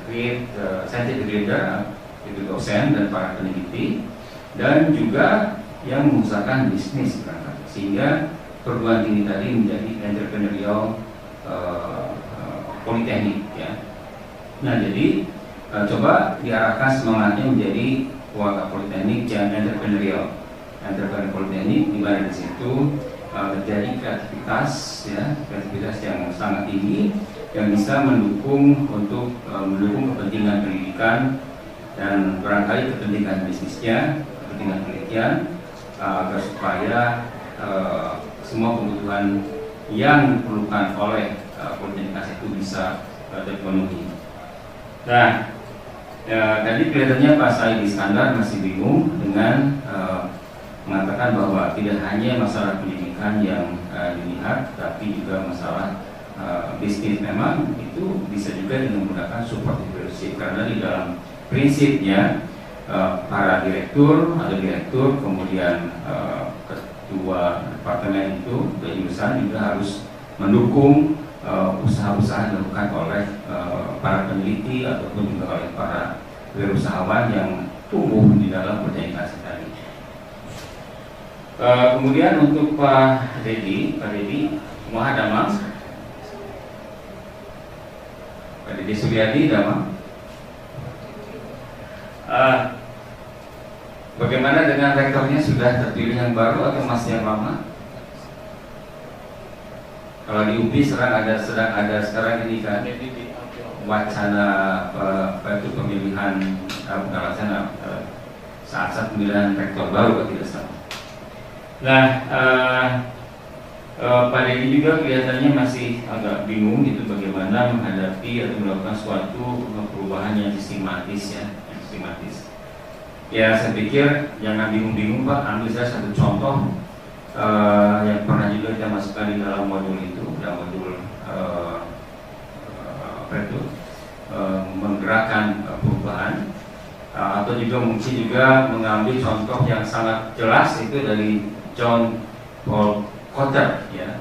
B: create scientific leader, itu dosen dan para peneliti, dan juga yang mengusahakan bisnis, sehingga perguruan tinggi tadi menjadi entrepreneurial politeknik, ya. Nah, jadi coba diarahkan semangatnya menjadi warga politeknik yang entrepreneurial politeknik, di mana di situ terjadi kreativitas, ya, kreativitas yang sangat tinggi yang bisa mendukung kepentingan pendidikan dan barangkali kepentingan bisnisnya, kepentingan penelitian, agar supaya semua kebutuhan yang diperlukan oleh Politeknik itu bisa terpenuhi. Nah, tadi kelihatannya Pak Said Iskandar masih bingung dengan mengatakan bahwa tidak hanya masalah pendidikan yang dilihat, tapi juga masalah bisnis. Memang itu bisa juga dengan menggunakan supportive leadership, karena di dalam prinsipnya para direktur atau direktur, kemudian ketua departemen itu dari jurusan juga harus mendukung usaha-usaha yang dilakukan oleh para peneliti ataupun juga oleh para wirausahawan yang tumbuh di dalam Politeknik tadi. Kemudian untuk Pak Dedi Damang, Pak Dedi Suryadi Damang, bagaimana dengan rektornya, sudah terpilih yang baru atau masih yang lama? Kalau di UPI sedang ada sekarang ini kan wacana itu pemilihan bukan wacana saat pemilihan rektor baru kalau tidak salah. Nah, Pak Dedi juga kelihatannya masih agak bingung gitu bagaimana menghadapi atau melakukan suatu perubahan yang sistematis ya, yang sistematis. Ya, saya pikir jangan bingung-bingung Pak, ambil saya satu contoh yang pernah juga kita masukkan di dalam modul itu, dalam modul menggerakkan perubahan, atau juga mungkin juga mengambil contoh yang sangat jelas itu dari John Paul Cotter ya.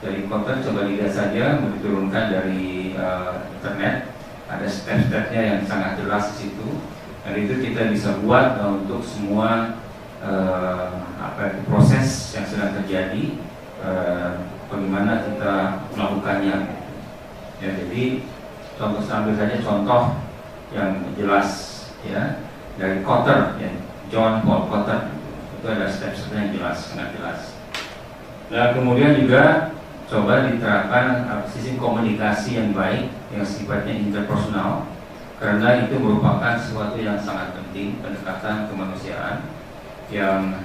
B: Dari Cotter coba dilihat saja, diturunkan dari internet, ada step-stepnya yang sangat jelas di situ. Dan itu kita bisa buat untuk semua proses yang sedang terjadi, bagaimana kita melakukannya. Ya, jadi contoh, sambil saja contoh yang jelas ya dari Cotter ya, John Paul Cotter, itu ada step-stepnya yang jelas, sangat jelas. Nah, kemudian juga coba diterapkan sistem komunikasi yang baik yang sifatnya interpersonal, karena itu merupakan sesuatu yang sangat penting, pendekatan kemanusiaan yang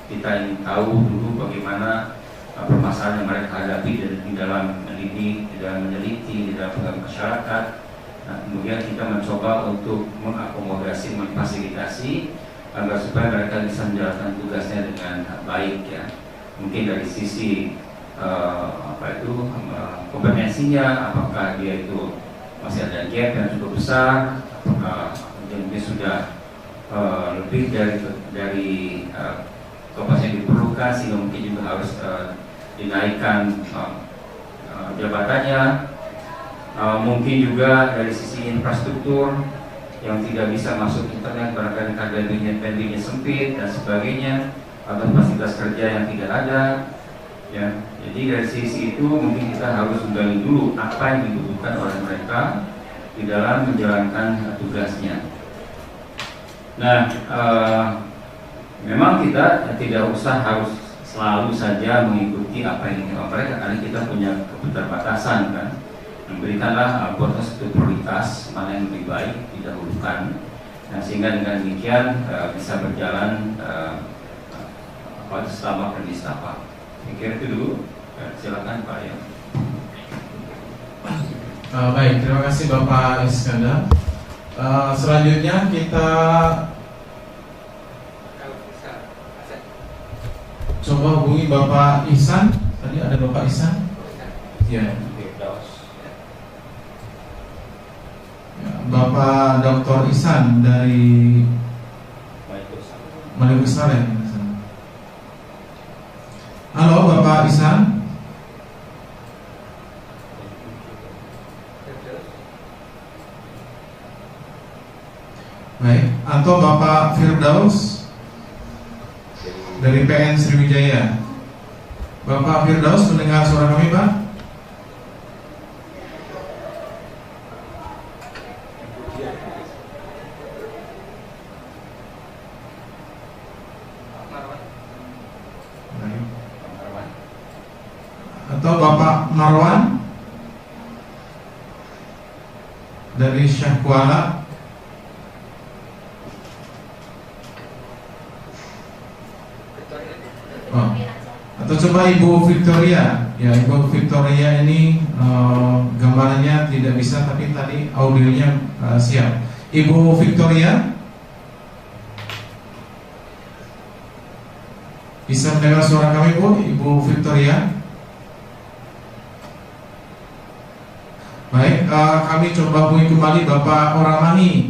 B: kita ingin tahu dulu bagaimana permasalahan yang mereka hadapi di dalam mendidik, di dalam meneliti, di dalam masyarakat. Nah, kemudian kita mencoba untuk mengakomodasi, memfasilitasi agar supaya mereka bisa menjalankan tugasnya dengan baik ya. Mungkin dari sisi kompetensinya, apakah dia itu masih ada gap yang cukup besar, apakah dia sudah lebih dari kompetensi yang diperlukan sehingga mungkin juga harus dinaikkan jabatannya. Mungkin juga dari sisi infrastruktur yang tidak bisa masuk internet, barangkali kabelnya sempit dan sebagainya, atau fasilitas kerja yang tidak ada ya. Jadi dari sisi itu mungkin kita harus menggali dulu apa yang dibutuhkan oleh mereka di dalam menjalankan tugasnya. Nah, memang kita tidak usah harus selalu saja mengikuti apa yang diinginkan mereka, karena kita punya keterbatasan kan. Berikanlah proses itu prioritas, mana yang lebih baik didahulukan. Nah, sehingga dengan demikian bisa berjalan selama penistapa. Saya kira itu dulu. Silakan Pak ya.
A: Baik, terima kasih Bapak Iskandar. Selanjutnya kita coba hubungi Bapak Ihsan. Tadi ada Bapak Ihsan? Ya. Bapak Dr. Ihsan dari Malikusaren. Halo Bapak Ihsan. Baik, atau Bapak Firdaus dari PN Sriwijaya. Bapak Firdaus mendengar suara kami, Pak? Atau Bapak Marwan dari Syekh Kuala. Atau coba Ibu Victoria, ya Ibu Victoria ini gambarnya tidak bisa, tapi tadi audionya siap. Ibu Victoria, bisa mendengar suara kami Bu, Ibu Victoria? Baik, kami coba hubungi kembali Bapak Oramani.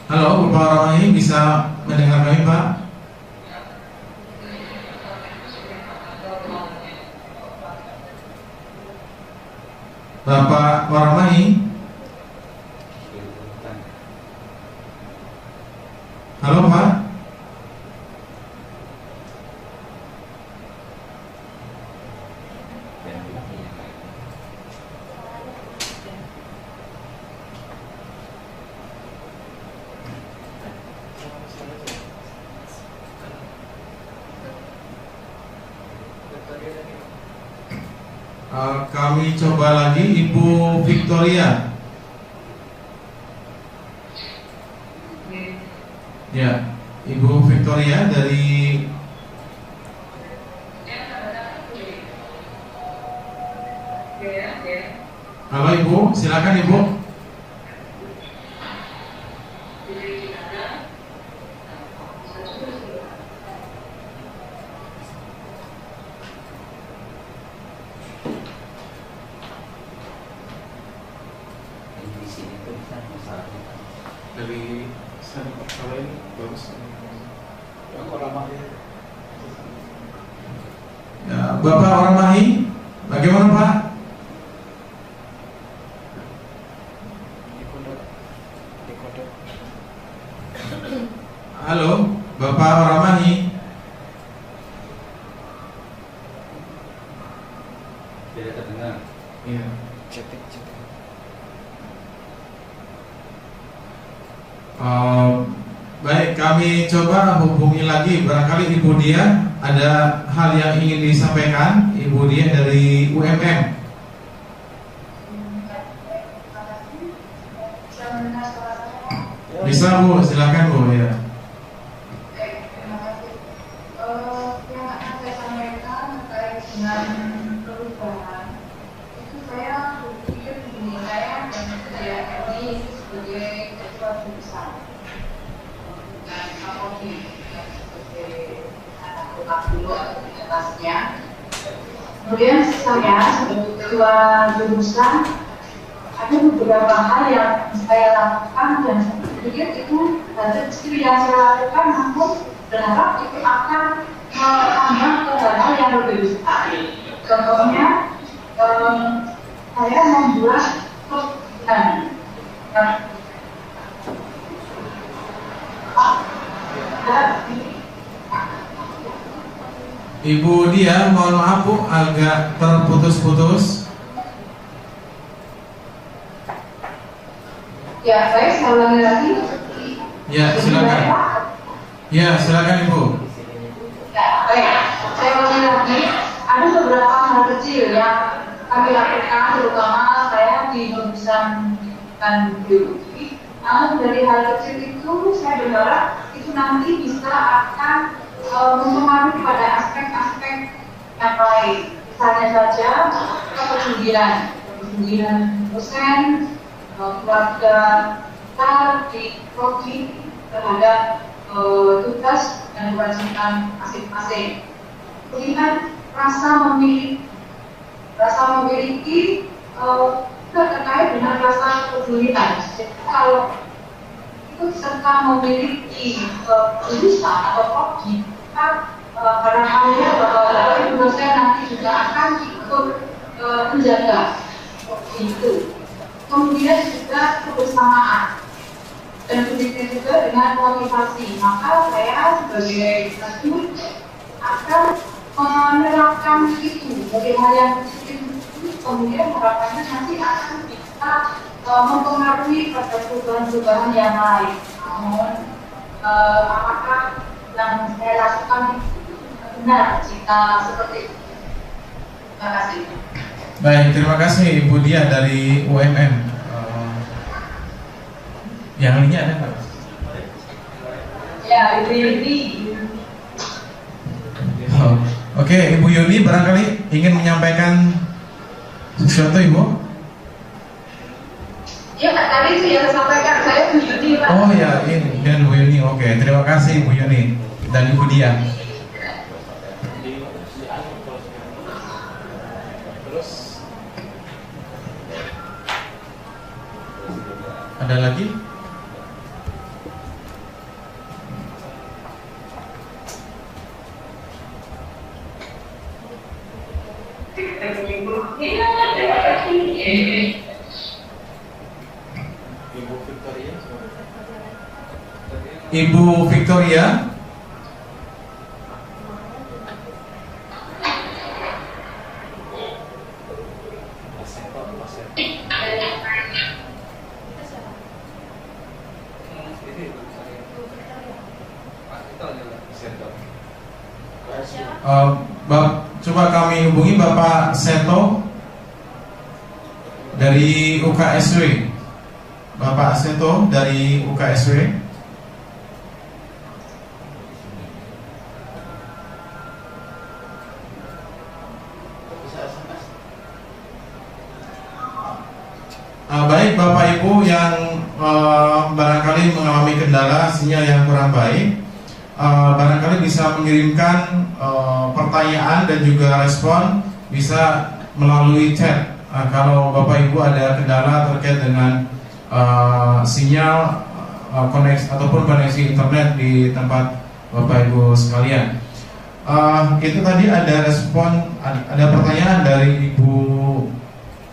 A: Halo, Bapak Oramani, bisa mendengar kami Pak? Bapak Oramani? Halo Pak? Kami coba lagi Ibu Victoria. Ya, Ibu Victoria dari Halo Ibu, silakan Ibu. Dari kalau ini bagus. Ya, Bapak Oramani, bagaimana Pak? Halo, Bapak Oramani.
B: Tidak terdengar.
A: Iya. Baik, kami coba hubungi lagi. Barangkali Ibu Dia ada hal yang ingin disampaikan. Ibu Dia dari UMM. Bisa Bu, silakan Bu ya.
G: Terima kasih. Yang akan saya sampaikan terkait dengan perubahan itu saya berpikir begini, saya dan saya ini sebagai ketua jurusan dan Kapolri sebagai anggota dulu di atasnya. Kemudian saya sebagai ketua jurusan ada beberapa hal yang saya lakukan dan saya pikir itu yang saya lakukan, namun berharap itu akan menambah ke hal yang lebih besar. Contohnya, saya membuat program.
A: Ibu Dia, mohon maaf Bu, agak terputus-putus.
G: Ya, baik, saya ulangi lagi.
A: Ya, silakan. Ya, silakan Ibu.
G: Ya, baik, saya ulangi lagi. Ada beberapa hal kecil yang kami lakukan, terutama saya di jurusan biologi. Namun dari hal kecil itu, saya berharap itu nanti bisa akan mempengaruhi pada aspek-aspek yang lain. Misalnya saja kepedulian dosen, keluarga kita di prodi terhadap tugas dan kewajiban masing-masing. Kemudian rasa memiliki terkait dengan rasa kepedulian. Jadi kalau ikut serta memiliki jurusan atau prodi, kita barangkali bahwa dosen nanti juga akan ikut menjaga itu. Kemudian juga kebersamaan dan begitu juga dengan motivasi. Maka saya sebagai guru akan menerapkan itu sebagai hal yang positif. Kemudian harapannya nanti akan bisa mempengaruhi pada perubahan-perubahan yang lain. Namun apakah yang saya lakukan itu benar jika seperti itu? Terima kasih.
A: Baik, terima kasih Ibu Dia dari UMM. Yang lainnya ada nggak?
G: Ya, Ibu Yudi.
A: Oke, Ibu Yuni barangkali ingin menyampaikan sesuatu, Ibu?
G: Ya, tadi sudah sampaikan, saya Bu Yuni, Pak.
A: Oh ya, ini dan Bu Yuni. Oke, terima kasih Bu Yuni dan Ibu Dia. Ada lagi? Ibu Victoria. Coba kami hubungi Bapak Seto dari UKSW. Bapak Seto dari UKSW. Baik Bapak Ibu yang barangkali mengalami kendala sinyal yang kurang baik, barangkali bisa mengirimkan pertanyaan dan juga respon bisa melalui chat. Kalau Bapak Ibu ada kendala terkait dengan sinyal koneksi ataupun koneksi internet di tempat Bapak Ibu sekalian. Itu tadi ada respon, ada pertanyaan dari Ibu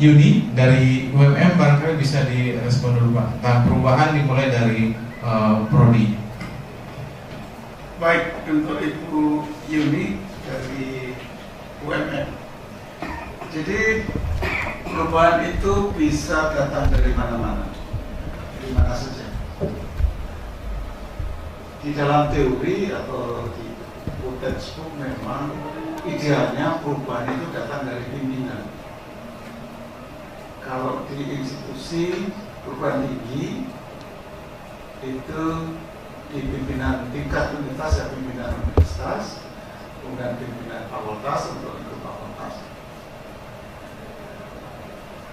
A: Yuni dari UMM, barangkali bisa direspon dulu Pak. Tentang perubahan dimulai dari Prodi.
C: Baik, untuk Ibu Yuni dari UMM. Jadi perubahan itu bisa datang dari mana-mana, dari mana saja. Di dalam teori atau di textbook memang idealnya perubahan itu datang dari pimpinan. Kalau di institusi perguruan tinggi itu di pimpinan tingkat universitas ya pimpinan universitas, kemudian pimpinan fakultas untuk itu fakultas.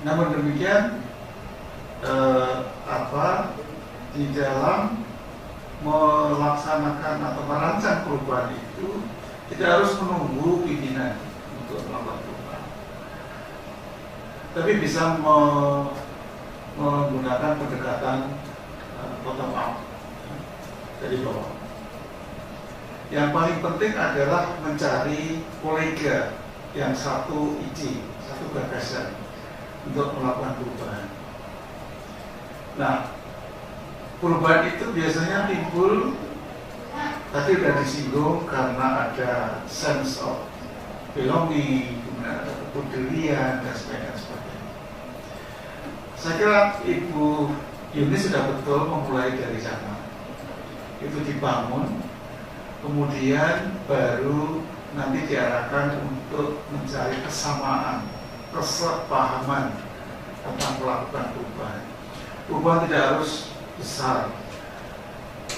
C: Namun demikian di dalam melaksanakan atau merancang perubahan itu tidak harus menunggu pimpinan untuk melakukan perubahan, tapi bisa menggunakan pendekatan bottom up dari bawah. Yang paling penting adalah mencari kolega yang satu ide, satu gagasan untuk melakukan perubahan. Nah, perubahan itu biasanya timbul, tadi sudah disinggung, karena ada sense of belonging, kemudian ada kepeduluan dan sebagainya. Saya kira Ibu Yuni sudah betul memulai dari sana. Itu dibangun, kemudian baru nanti diarahkan untuk mencari kesamaan, kesepahaman tentang melakukan perubahan. Perubahan tidak harus besar.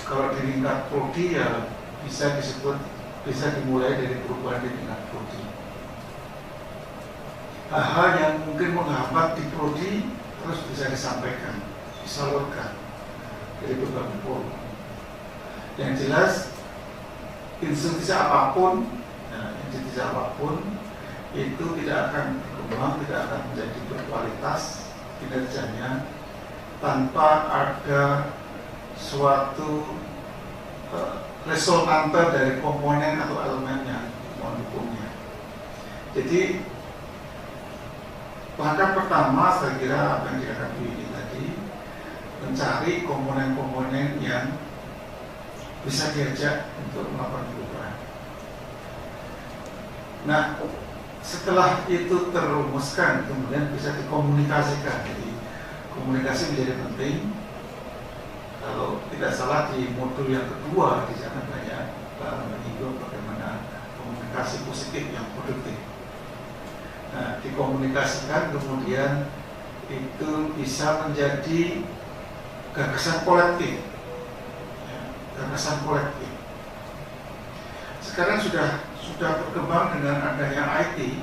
C: Kalau di tingkat prodi ya bisa dimulai dari perubahan di tingkat prodi. Hal-hal yang mungkin menghambat di prodi terus bisa disampaikan, disalurkan dari berbagai forum. Yang jelas institusi apapun itu tidak akan berkembang, tidak akan menjadi berkualitas kinerjanya tanpa ada suatu resultante dari komponen atau elemennya mendukungnya. Jadi langkah pertama saya kira apa yang dikatakan Bu ini tadi, mencari komponen-komponen yang bisa diajak untuk melakukan perubahan. Nah, setelah itu terumuskan, kemudian bisa dikomunikasikan. Jadi komunikasi menjadi penting. Kalau tidak salah di modul yang kedua di sana banyak menyinggung bagaimana komunikasi positif yang produktif. Nah, dikomunikasikan kemudian itu bisa menjadi gagasan kolektif. Gagasan kolektif. sekarang sudah berkembang dengan adanya IT,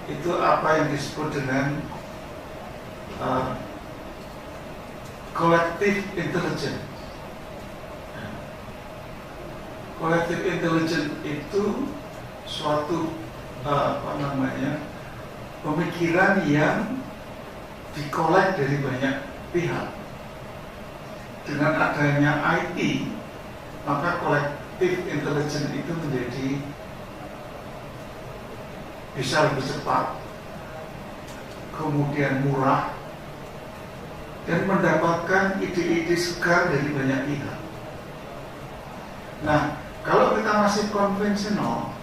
C: itu apa yang disebut dengan collective intelligence. Collective intelligence itu suatu pemikiran yang dikolek dari banyak pihak. Dengan adanya IT, maka collective intelligence itu menjadi bisa lebih cepat, kemudian murah, dan mendapatkan ide-ide segar dari banyak pihak. Nah, kalau kita masih konvensional,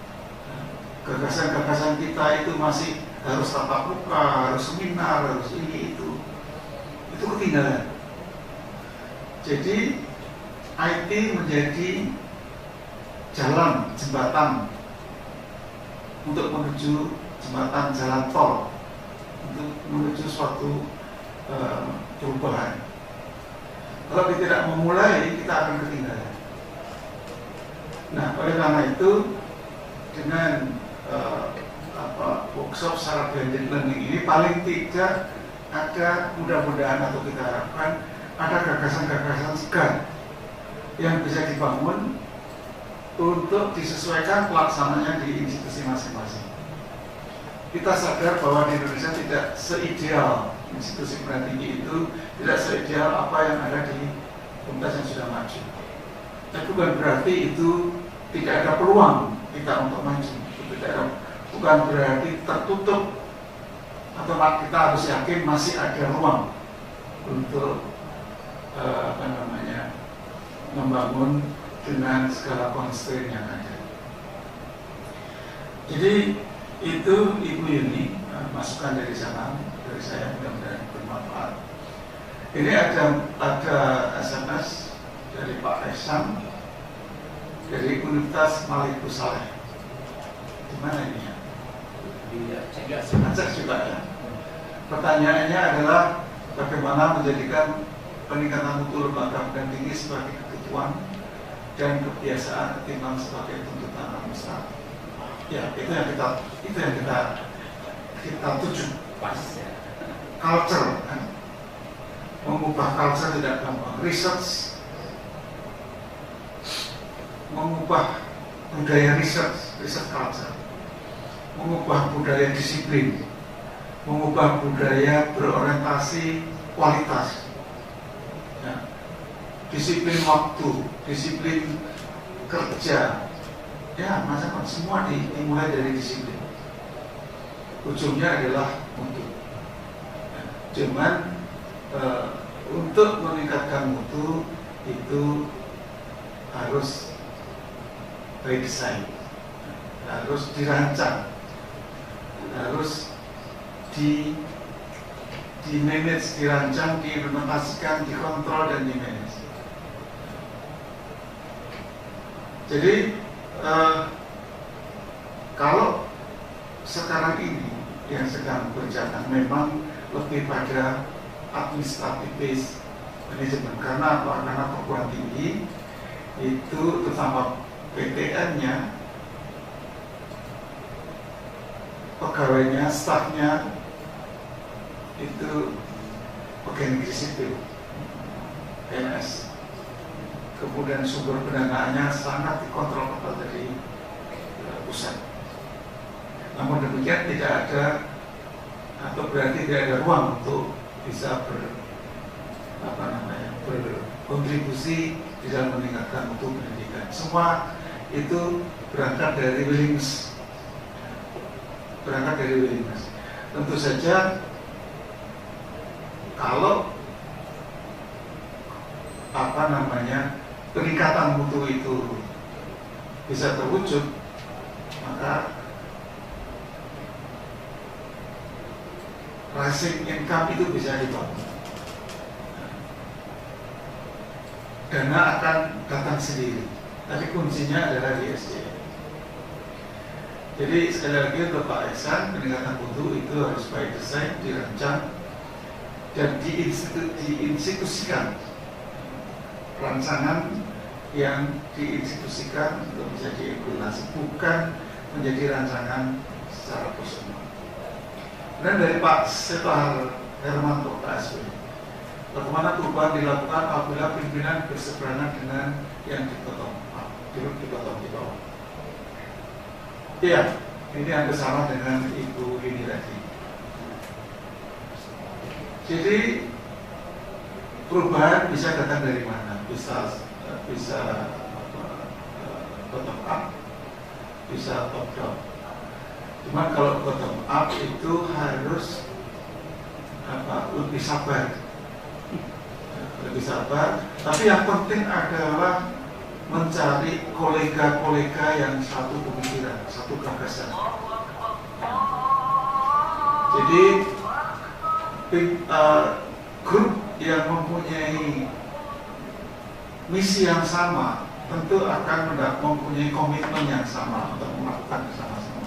C: gagasan-gagasan kita itu masih harus tatap muka, harus seminar, harus ini itu ketinggalan. Jadi IT menjadi jalan jembatan untuk menuju jembatan jalan tol untuk menuju suatu perubahan. Kalau kita tidak memulai, kita akan ketinggalan. Nah, oleh karena itu dengan workshop secara blended learning ini paling tidak ada, mudah-mudahan atau kita harapkan ada gagasan-gagasan segar yang bisa dibangun untuk disesuaikan pelaksananya di institusi masing-masing. Kita sadar bahwa di Indonesia tidak seideal institusi pendidikan tinggi itu, tidak seideal apa yang ada di komunitas yang sudah maju. Tapi bukan berarti itu tidak ada peluang kita untuk maju. Bukan berarti tertutup atau kita harus yakin masih ada ruang untuk membangun dengan segala constraint yang ada. Jadi itu Ibu Yuni, masukan dari sana, dari saya, mudah-mudahan bermanfaat. Ini ada SMS dari Pak Esam dari Universitas Malikus Saleh. Di mana ini ya? Di Aceh juga ya. Pertanyaannya adalah bagaimana menjadikan peningkatan mutu lembaga pendidikan tinggi sebagai kebutuhan dan kebiasaan ketimbang sebagai tuntutan administratif. Ya, itu yang kita tuju. Pas ya. Culture, kan? Mengubah culture tidak gampang. Research, mengubah budaya research culture, mengubah budaya disiplin, mengubah budaya berorientasi kualitas. Ya. Disiplin waktu, disiplin kerja, ya macam-macam, semua dimulai dari disiplin. Ujungnya adalah mutu. Cuman untuk meningkatkan mutu itu harus by design, harus dirancang, harus di manage, dirancang, diimplementasikan, dikontrol dan di manage. Jadi kalau sekarang ini yang sedang berjalan memang lebih pada administratif base manajemen. Karena apa? Karena perguruan tinggi itu terutama PTN-nya, pegawainya, stafnya itu pegawai negeri sipil, PNS. Kemudian sumber pendanaannya sangat dikontrol ketat dari pusat. Namun demikian tidak ada atau berarti tidak ada ruang untuk bisa berkontribusi di dalam meningkatkan mutu pendidikan. Semua itu berangkat dari willingness. Tentu saja kalau peningkatan mutu itu bisa terwujud, maka rising income itu bisa dibangun. Dana akan datang sendiri, tapi kuncinya adalah di SDM. Jadi sekali lagi untuk Pak Ehsan, peningkatan mutu itu harus by design, dirancang dan diinstitusikan. Rancangan yang diinstitusikan untuk bisa diimplementasikan. koordinasi, bukan menjadi rancangan secara personal. Dan dari Pak Seto Hermanto, Pak SW, bagaimana perubahan dilakukan apabila pimpinan berseberangan dengan yang dipotong di bawah? Iya, ini hampir sama dengan Ibu ini tadi. Jadi perubahan bisa datang dari mana? Bisa bottom up, bisa top down. Cuma kalau bottom up itu harus lebih sabar, Tapi yang penting adalah mencari kolega-kolega yang satu pemikiran, satu gagasan. Jadi grup yang mempunyai misi yang sama tentu akan mempunyai komitmen yang sama untuk melakukan sama-sama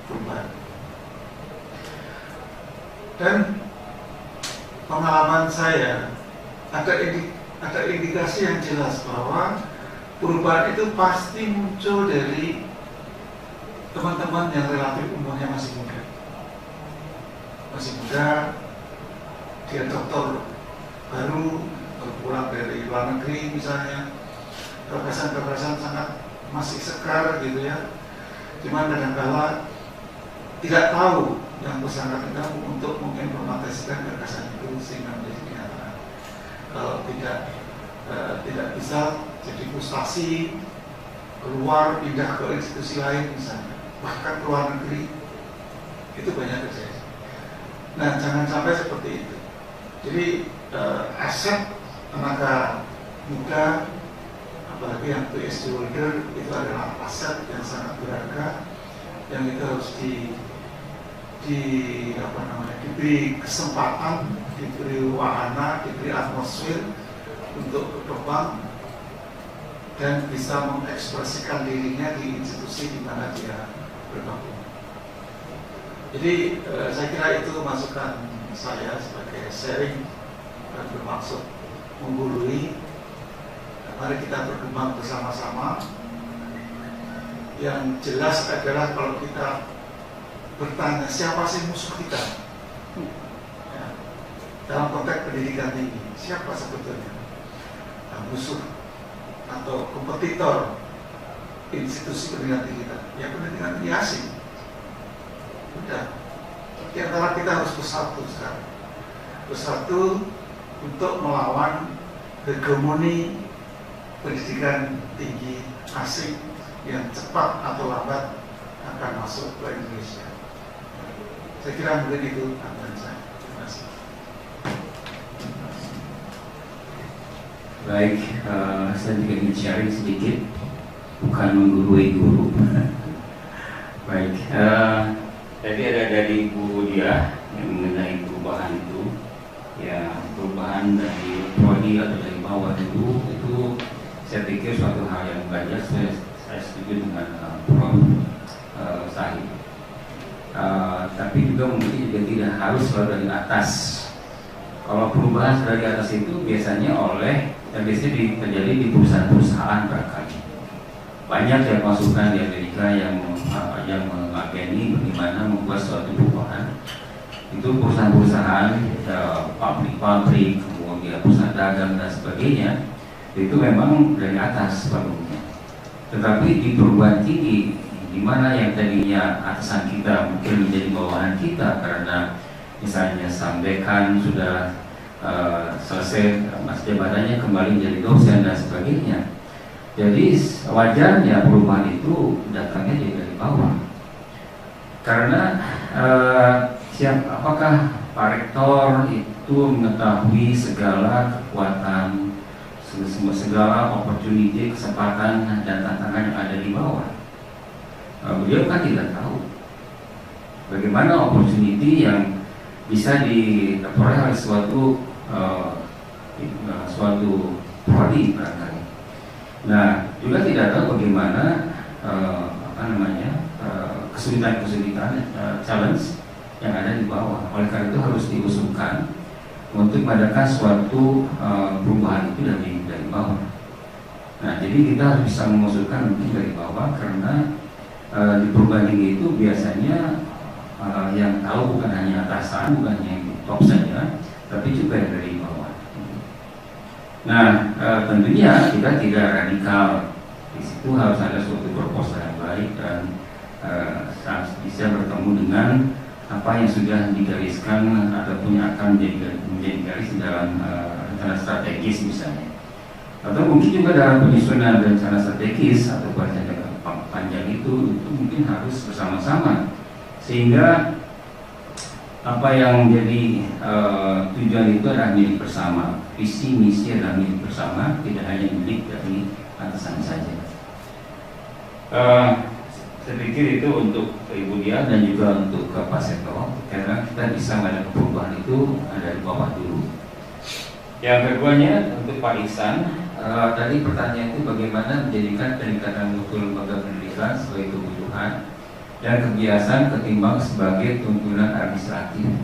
C: perubahan. Dan pengalaman saya ada indikasi yang jelas bahwa perubahan itu pasti muncul dari teman-teman yang relatif umurnya masih muda. Dia dokter baru pulang dari luar negeri misalnya, gagasan-gagasan sangat masih sekar gitu ya. Cuman kadang-kala tidak tahu yang bersangkutan untuk mengimplementasikan gagasan itu sehingga menjadi kenyataan. Kalau tidak bisa jadi frustasi, keluar pindah ke institusi lain misalnya, bahkan ke luar negeri, itu banyak terjadi. Nah, jangan sampai seperti itu. Jadi aset tenaga muda, apalagi yang PhD holder, itu adalah aset yang sangat berharga, yang itu harus diberi kesempatan, diberi wahana, diberi atmosfer untuk berkembang dan bisa mengekspresikan dirinya di institusi di mana dia bergabung. Jadi saya kira itu masukan saya sebagai sharing dan bermaksud menggurui. Mari kita berkembang bersama-sama. Yang jelas adalah kalau kita bertanya siapa sih musuh kita, ya, dalam konteks pendidikan tinggi, siapa sebetulnya musuh atau kompetitor institusi pendidikan tinggi kita? Ya pendidikan tinggi asing. Udah, di antara kita harus bersatu sekarang, bersatu untuk melawan hegemoni pendidikan tinggi asing yang cepat atau lambat akan masuk ke Indonesia. Saya kira mungkin itu tambahan saya. Terima kasih.
B: Baik, saya juga ingin sharing sedikit, bukan menggurui guru. Baik, tadi ada dari Bu Dia yang mengenai perubahan itu, ya perubahan dari prodi atau dari bawah itu saya pikir suatu hal yang wajar. Saya setuju dengan Prof. Sahid. Tapi juga mungkin juga tidak harus selalu dari atas. Kalau perubahan dari atas itu biasanya terjadi di perusahaan-perusahaan barangkali. Banyak yang masukan di Amerika yang mengageni bagaimana membuat suatu perubahan. Itu perusahaan-perusahaan, pabrik-pabrik, kemudian perusahaan dagang dan sebagainya, itu memang dari atas bangunnya. Tetapi di perguruan tinggi, di mana yang tadinya atasan kita mungkin menjadi bawahan kita karena misalnya sampaikan sudah selesai masa jabatannya kembali menjadi dosen dan sebagainya. Jadi wajarnya perubahan itu datangnya dari bawah. Karena apakah Pak Rektor itu mengetahui segala kekuatan, segala opportunity, kesempatan dan tantangan yang ada di bawah? Beliau kan tidak tahu bagaimana opportunity yang bisa diperoleh oleh suatu prodi barangkali. Nah, juga tidak tahu bagaimana kesulitan-kesulitan, challenge yang ada di bawah. Oleh karena itu harus diusulkan untuk mengadakan suatu perubahan itu dari bawah. Nah, jadi kita harus bisa mengusulkan mungkin dari bawah karena di perguruan tinggi itu biasanya yang tahu bukan hanya atasan, bukan yang di top saja, tapi juga yang dari bawah. Nah, tentunya kita tidak radikal. Di situ harus ada suatu proposal yang baik dan bisa bertemu dengan apa yang sudah digariskan ataupun yang akan menjadi garis dalam rencana strategis misalnya. Atau mungkin juga dalam penyusunan rencana strategis atau rencana panjang itu mungkin harus bersama-sama, sehingga apa yang menjadi tujuan itu adalah milik bersama, visi misi adalah milik bersama, tidak hanya milik dari atasan saja. Saya pikir itu untuk Ibu Dia dan juga untuk Pak Seto, karena kita bisa melihat perubahan itu dari bawah dulu. Yang keduanya untuk Pak Ihsan, tadi pertanyaan itu bagaimana menjadikan peningkatan mutu lembaga pendidikan sebagai kebutuhan dan kebiasaan ketimbang sebagai tuntunan administratif.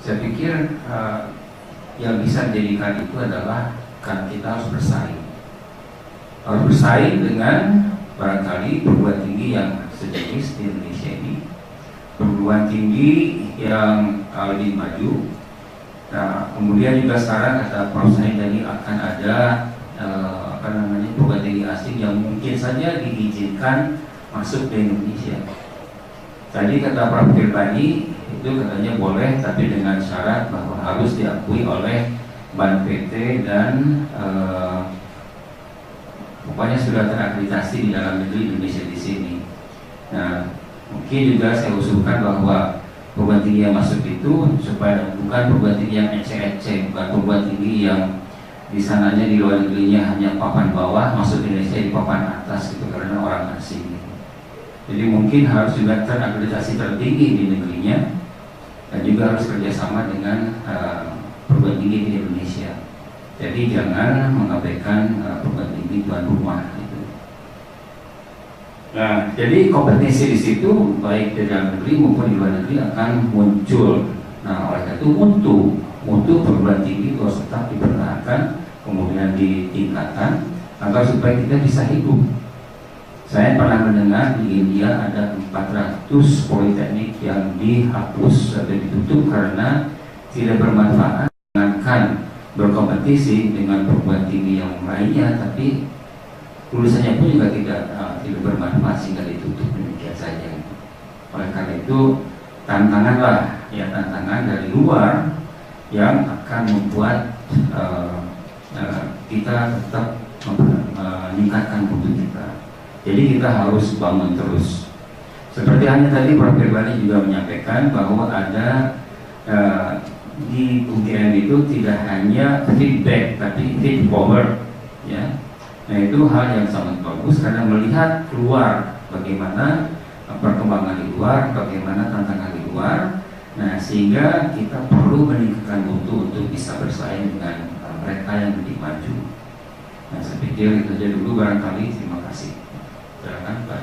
B: Saya pikir yang bisa dijadikan itu adalah kan kita harus bersaing dengan barangkali perguruan tinggi yang sejenis di Indonesia ini, perguruan tinggi yang lebih maju. Nah, kemudian juga sekarang kata Prof. Said tadi akan ada perguruan tinggi asing yang mungkin saja diizinkan masuk ke Indonesia. Tadi kata Prof. Firmani itu katanya boleh, tapi dengan syarat bahwa harus diakui oleh BAN PT dan pokoknya sudah terakreditasi di dalam negeri Indonesia di sini. Nah, mungkin juga saya usulkan bahwa perguruan tinggi yang masuk itu supaya bukan perguruan tinggi yang ecek-ecek, bukan perguruan tinggi yang di sananya di luar negerinya hanya papan bawah, masuk Indonesia di papan atas gitu karena orang asing. Jadi mungkin harus juga terakreditasi tertinggi di negerinya dan juga harus kerjasama dengan perguruan tinggi di Indonesia. Jadi jangan mengabaikan perguruan tinggi tuan rumah gitu. Nah, jadi kompetensi di situ baik di dalam negeri maupun di luar negeri akan muncul. Nah, oleh itu mutu perguruan tinggi harus tetap dipertahankan, kemudian ditingkatkan agar supaya kita bisa hidup. Saya pernah mendengar di India ada 400 politeknik yang dihapus atau ditutup karena tidak bermanfaat, jangankan berkompetisi dengan perguruan tinggi yang lainnya, tapi lulusannya pun juga tidak bermanfaat sehingga ditutup demikian saja. Oleh karena itu tantangan dari luar yang akan membuat kita tetap meningkatkan mutu kita. Jadi kita harus bangun terus. Seperti hanya tadi Prof. Firmani juga menyampaikan bahwa ada di UGM itu tidak hanya feedback tapi feed forward, ya. Nah, itu hal yang sangat bagus karena melihat keluar bagaimana perkembangan di luar, bagaimana tantangan di luar. Nah, sehingga kita perlu meningkatkan mutu untuk bisa bersaing dengan mereka yang lebih maju. Nah, saya pikir itu saja dulu barangkali. Terima kasih. Silakan Pak.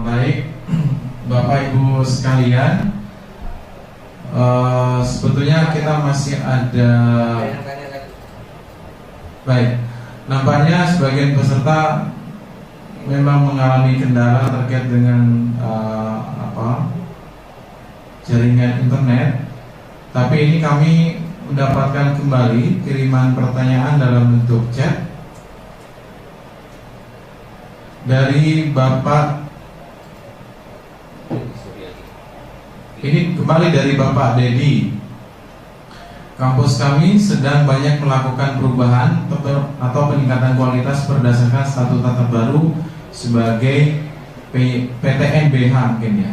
A: Baik, Bapak Ibu sekalian, sebetulnya kita masih ada. Baik, nampaknya sebagian peserta memang mengalami kendala terkait dengan jaringan internet. Tapi ini kami mendapatkan kembali kiriman pertanyaan dalam bentuk chat dari Bapak. Ini kembali dari Bapak Dedi. Kampus kami sedang banyak melakukan perubahan atau peningkatan kualitas berdasarkan statuta terbaru sebagai PTNBH mungkin ya.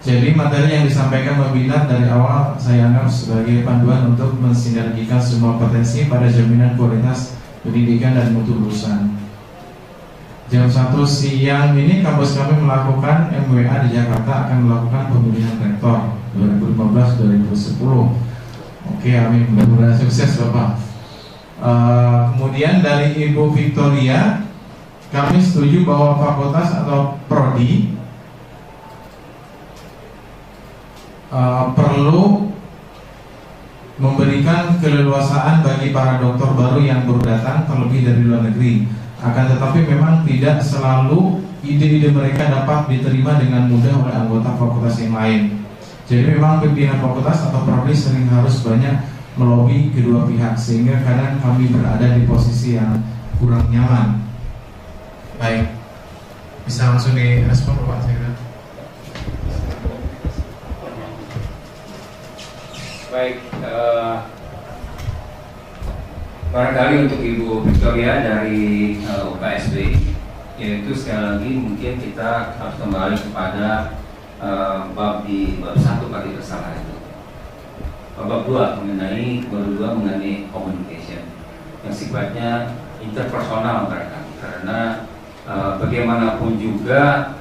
A: Jadi materi yang disampaikan webinar dari awal saya anggap sebagai panduan untuk mensinergikan semua potensi pada jaminan kualitas pendidikan dan mutu lulusan. Jam 1 siang ini kampus kami melakukan MWA di Jakarta akan melakukan pemilihan rektor 2015-2010. Oke, amin, mudah-mudahan sukses Bapak. Kemudian dari Ibu Victoria, kami setuju bahwa fakultas atau prodi perlu memberikan keleluasaan bagi para dokter baru yang baru datang terlebih dari luar negeri. Akan tetapi memang tidak selalu ide-ide mereka dapat diterima dengan mudah oleh anggota fakultas yang lain. Jadi memang pimpinan fakultas atau prodi sering harus banyak melobi kedua pihak, sehingga kadang kami berada di posisi yang kurang nyaman. Baik, bisa langsung direspon Bapak Sekda.
B: Baik, barangkali untuk Ibu Victoria dari UKSB, yaitu sekali lagi mungkin kita harus kembali kepada bab 1 kali bersalah itu. Bab 2 mengenai communication yang sifatnya interpersonal barangkali, karena bagaimanapun juga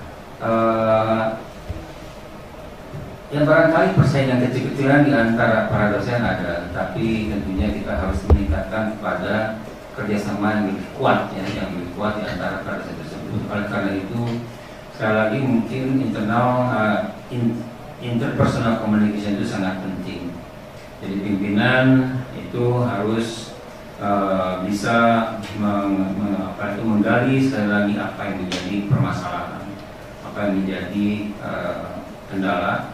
B: yang barangkali persaingan kecil-kecilan di antara para dosen ada, tapi tentunya kita harus meningkatkan pada kerjasama yang lebih kuat, yang lebih kuat di antara para dosen tersebut. Oleh karena itu, sekali lagi mungkin interpersonal communication itu sangat penting. Jadi pimpinan itu harus bisa menggali sekali lagi apa yang menjadi permasalahan, apa yang menjadi kendala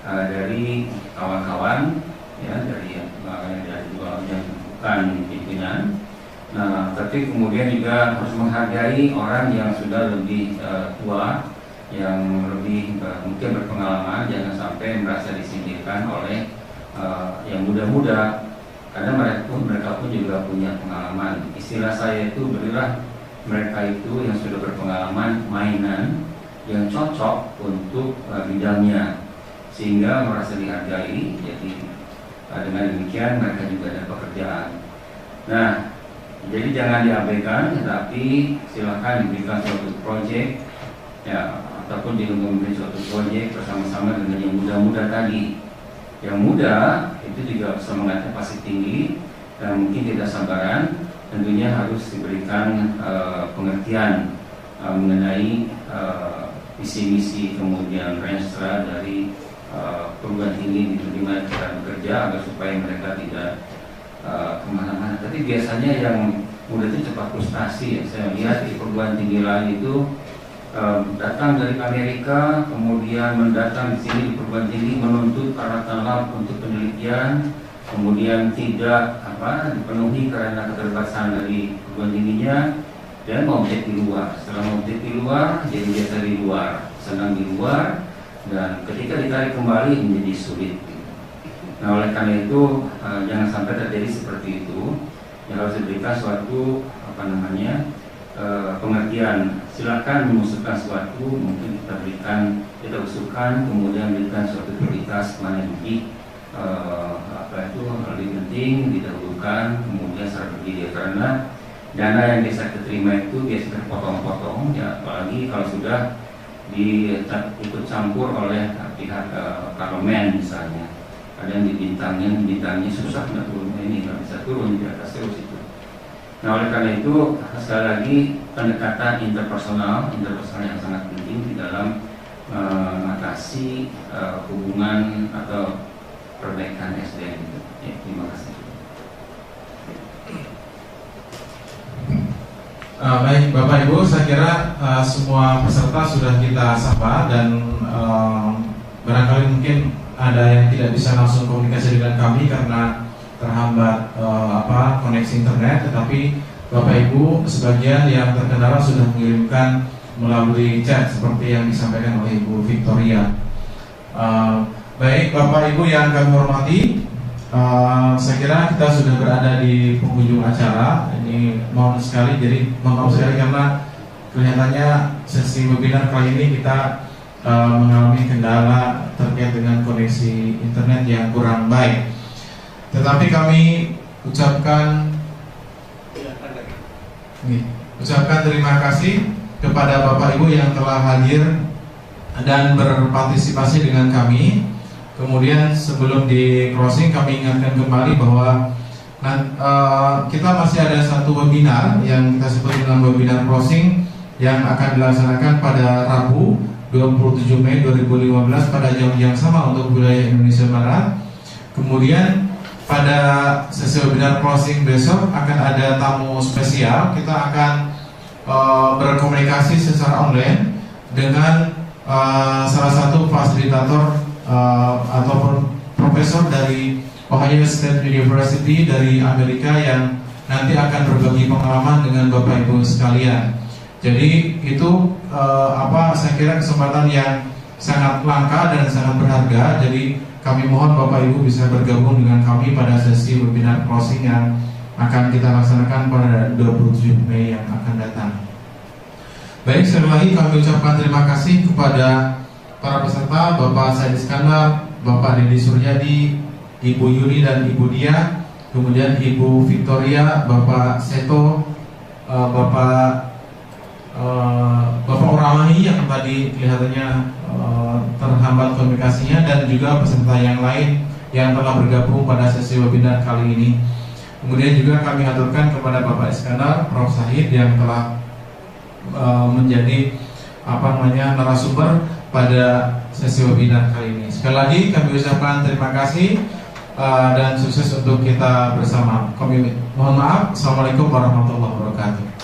B: dari kawan-kawan, ya, dari yang bukan pimpinan. Nah, tapi kemudian juga harus menghargai orang yang sudah lebih tua, yang lebih mungkin berpengalaman. Jangan sampai merasa disinggirkan oleh yang muda-muda, karena mereka pun juga punya pengalaman. Istilah saya itu berilah mereka itu yang sudah berpengalaman mainan yang cocok untuk bidangnya, sehingga merasa dihargai. Jadi dengan demikian mereka juga ada pekerjaan. Nah, jadi jangan diabaikan, tetapi silakan diberikan suatu proyek, ya, ataupun juga memberi suatu proyek bersama-sama dengan yang muda-muda tadi. Yang muda itu juga semangatnya pasti tinggi dan mungkin tidak sabaran. Tentunya harus diberikan pengertian mengenai visi-misi, kemudian renstra dari perguruan tinggi diterima cara bekerja, agar supaya mereka tidak kemana-mana. Tapi biasanya yang muda itu cepat frustasi, ya. Saya lihat di perguruan tinggi lain itu datang dari Amerika, kemudian mendatang di sini di perguruan tinggi menuntut peralatan lab untuk penelitian, kemudian tidak dipenuhi karena keterbatasan dari perguruan tingginya, dan mau di luar. Setelah mau di luar, jadi biasa di luar, senang di luar, dan ketika ditarik kembali menjadi sulit. Nah, oleh karena itu jangan sampai terjadi seperti itu. Yang harus diberikan suatu pengertian. Silakan mengusulkan sesuatu, mungkin kita usulkan, kemudian berikan suatu prioritas mana yang lebih penting didahulukan, kemudian secara bergilir, karena dana yang bisa diterima itu biasanya terpotong-potong, ya, apalagi kalau sudah ikut campur oleh pihak parlemen misalnya. Ada yang bintangnya susah nggak turun, ini nggak bisa turun di atas terus itu. Nah, oleh karena itu sekali lagi pendekatan interpersonal yang sangat penting di dalam mengatasi hubungan atau perbaikan SDM itu. Ya, terima kasih.
A: Baik Bapak Ibu, saya kira semua peserta sudah kita sapa, dan barangkali mungkin ada yang tidak bisa langsung komunikasi dengan kami karena terhambat koneksi internet, tetapi Bapak Ibu sebagian yang terkendala sudah mengirimkan melalui chat seperti yang disampaikan oleh Ibu Victoria. Baik Bapak Ibu yang kami hormati, saya kira kita sudah berada di penghujung acara. Ini mohon sekali, jadi mohon sekali karena kelihatannya sesi webinar kali ini kita mengalami kendala terkait dengan koneksi internet yang kurang baik. Tetapi kami ucapkan terima kasih kepada Bapak Ibu yang telah hadir dan berpartisipasi dengan kami. Kemudian sebelum di closing, kami ingatkan kembali bahwa kita masih ada satu webinar yang kita sebut dengan webinar closing yang akan dilaksanakan pada Rabu 27 Mei 2015 pada jam yang sama untuk wilayah Indonesia Barat. Kemudian pada sesi webinar closing besok akan ada tamu spesial. Kita akan berkomunikasi secara online dengan salah satu fasilitator ataupun profesor dari Ohio State University dari Amerika yang nanti akan berbagi pengalaman dengan Bapak Ibu sekalian. Jadi itu saya kira kesempatan yang sangat langka dan sangat berharga. Jadi kami mohon Bapak Ibu bisa bergabung dengan kami pada sesi webinar closing yang akan kita laksanakan pada 27 Mei yang akan datang. Baik, sekali lagi kami ucapkan terima kasih kepada para peserta, Bapak Said Iskandar, Bapak Deddy Suryadi, Ibu Yuni dan Ibu Dia, kemudian Ibu Victoria, Bapak Seto, Bapak Uramahi yang tadi kelihatannya terhambat komunikasinya, dan juga peserta yang lain yang telah bergabung pada sesi webinar kali ini. Kemudian juga kami aturkan kepada Bapak Iskandar, Prof. Sahid yang telah menjadi narasumber pada sesi webinar kali ini. Sekali lagi kami ucapkan terima kasih dan sukses untuk kita bersama. Kami mohon maaf. Assalamualaikum warahmatullahi wabarakatuh.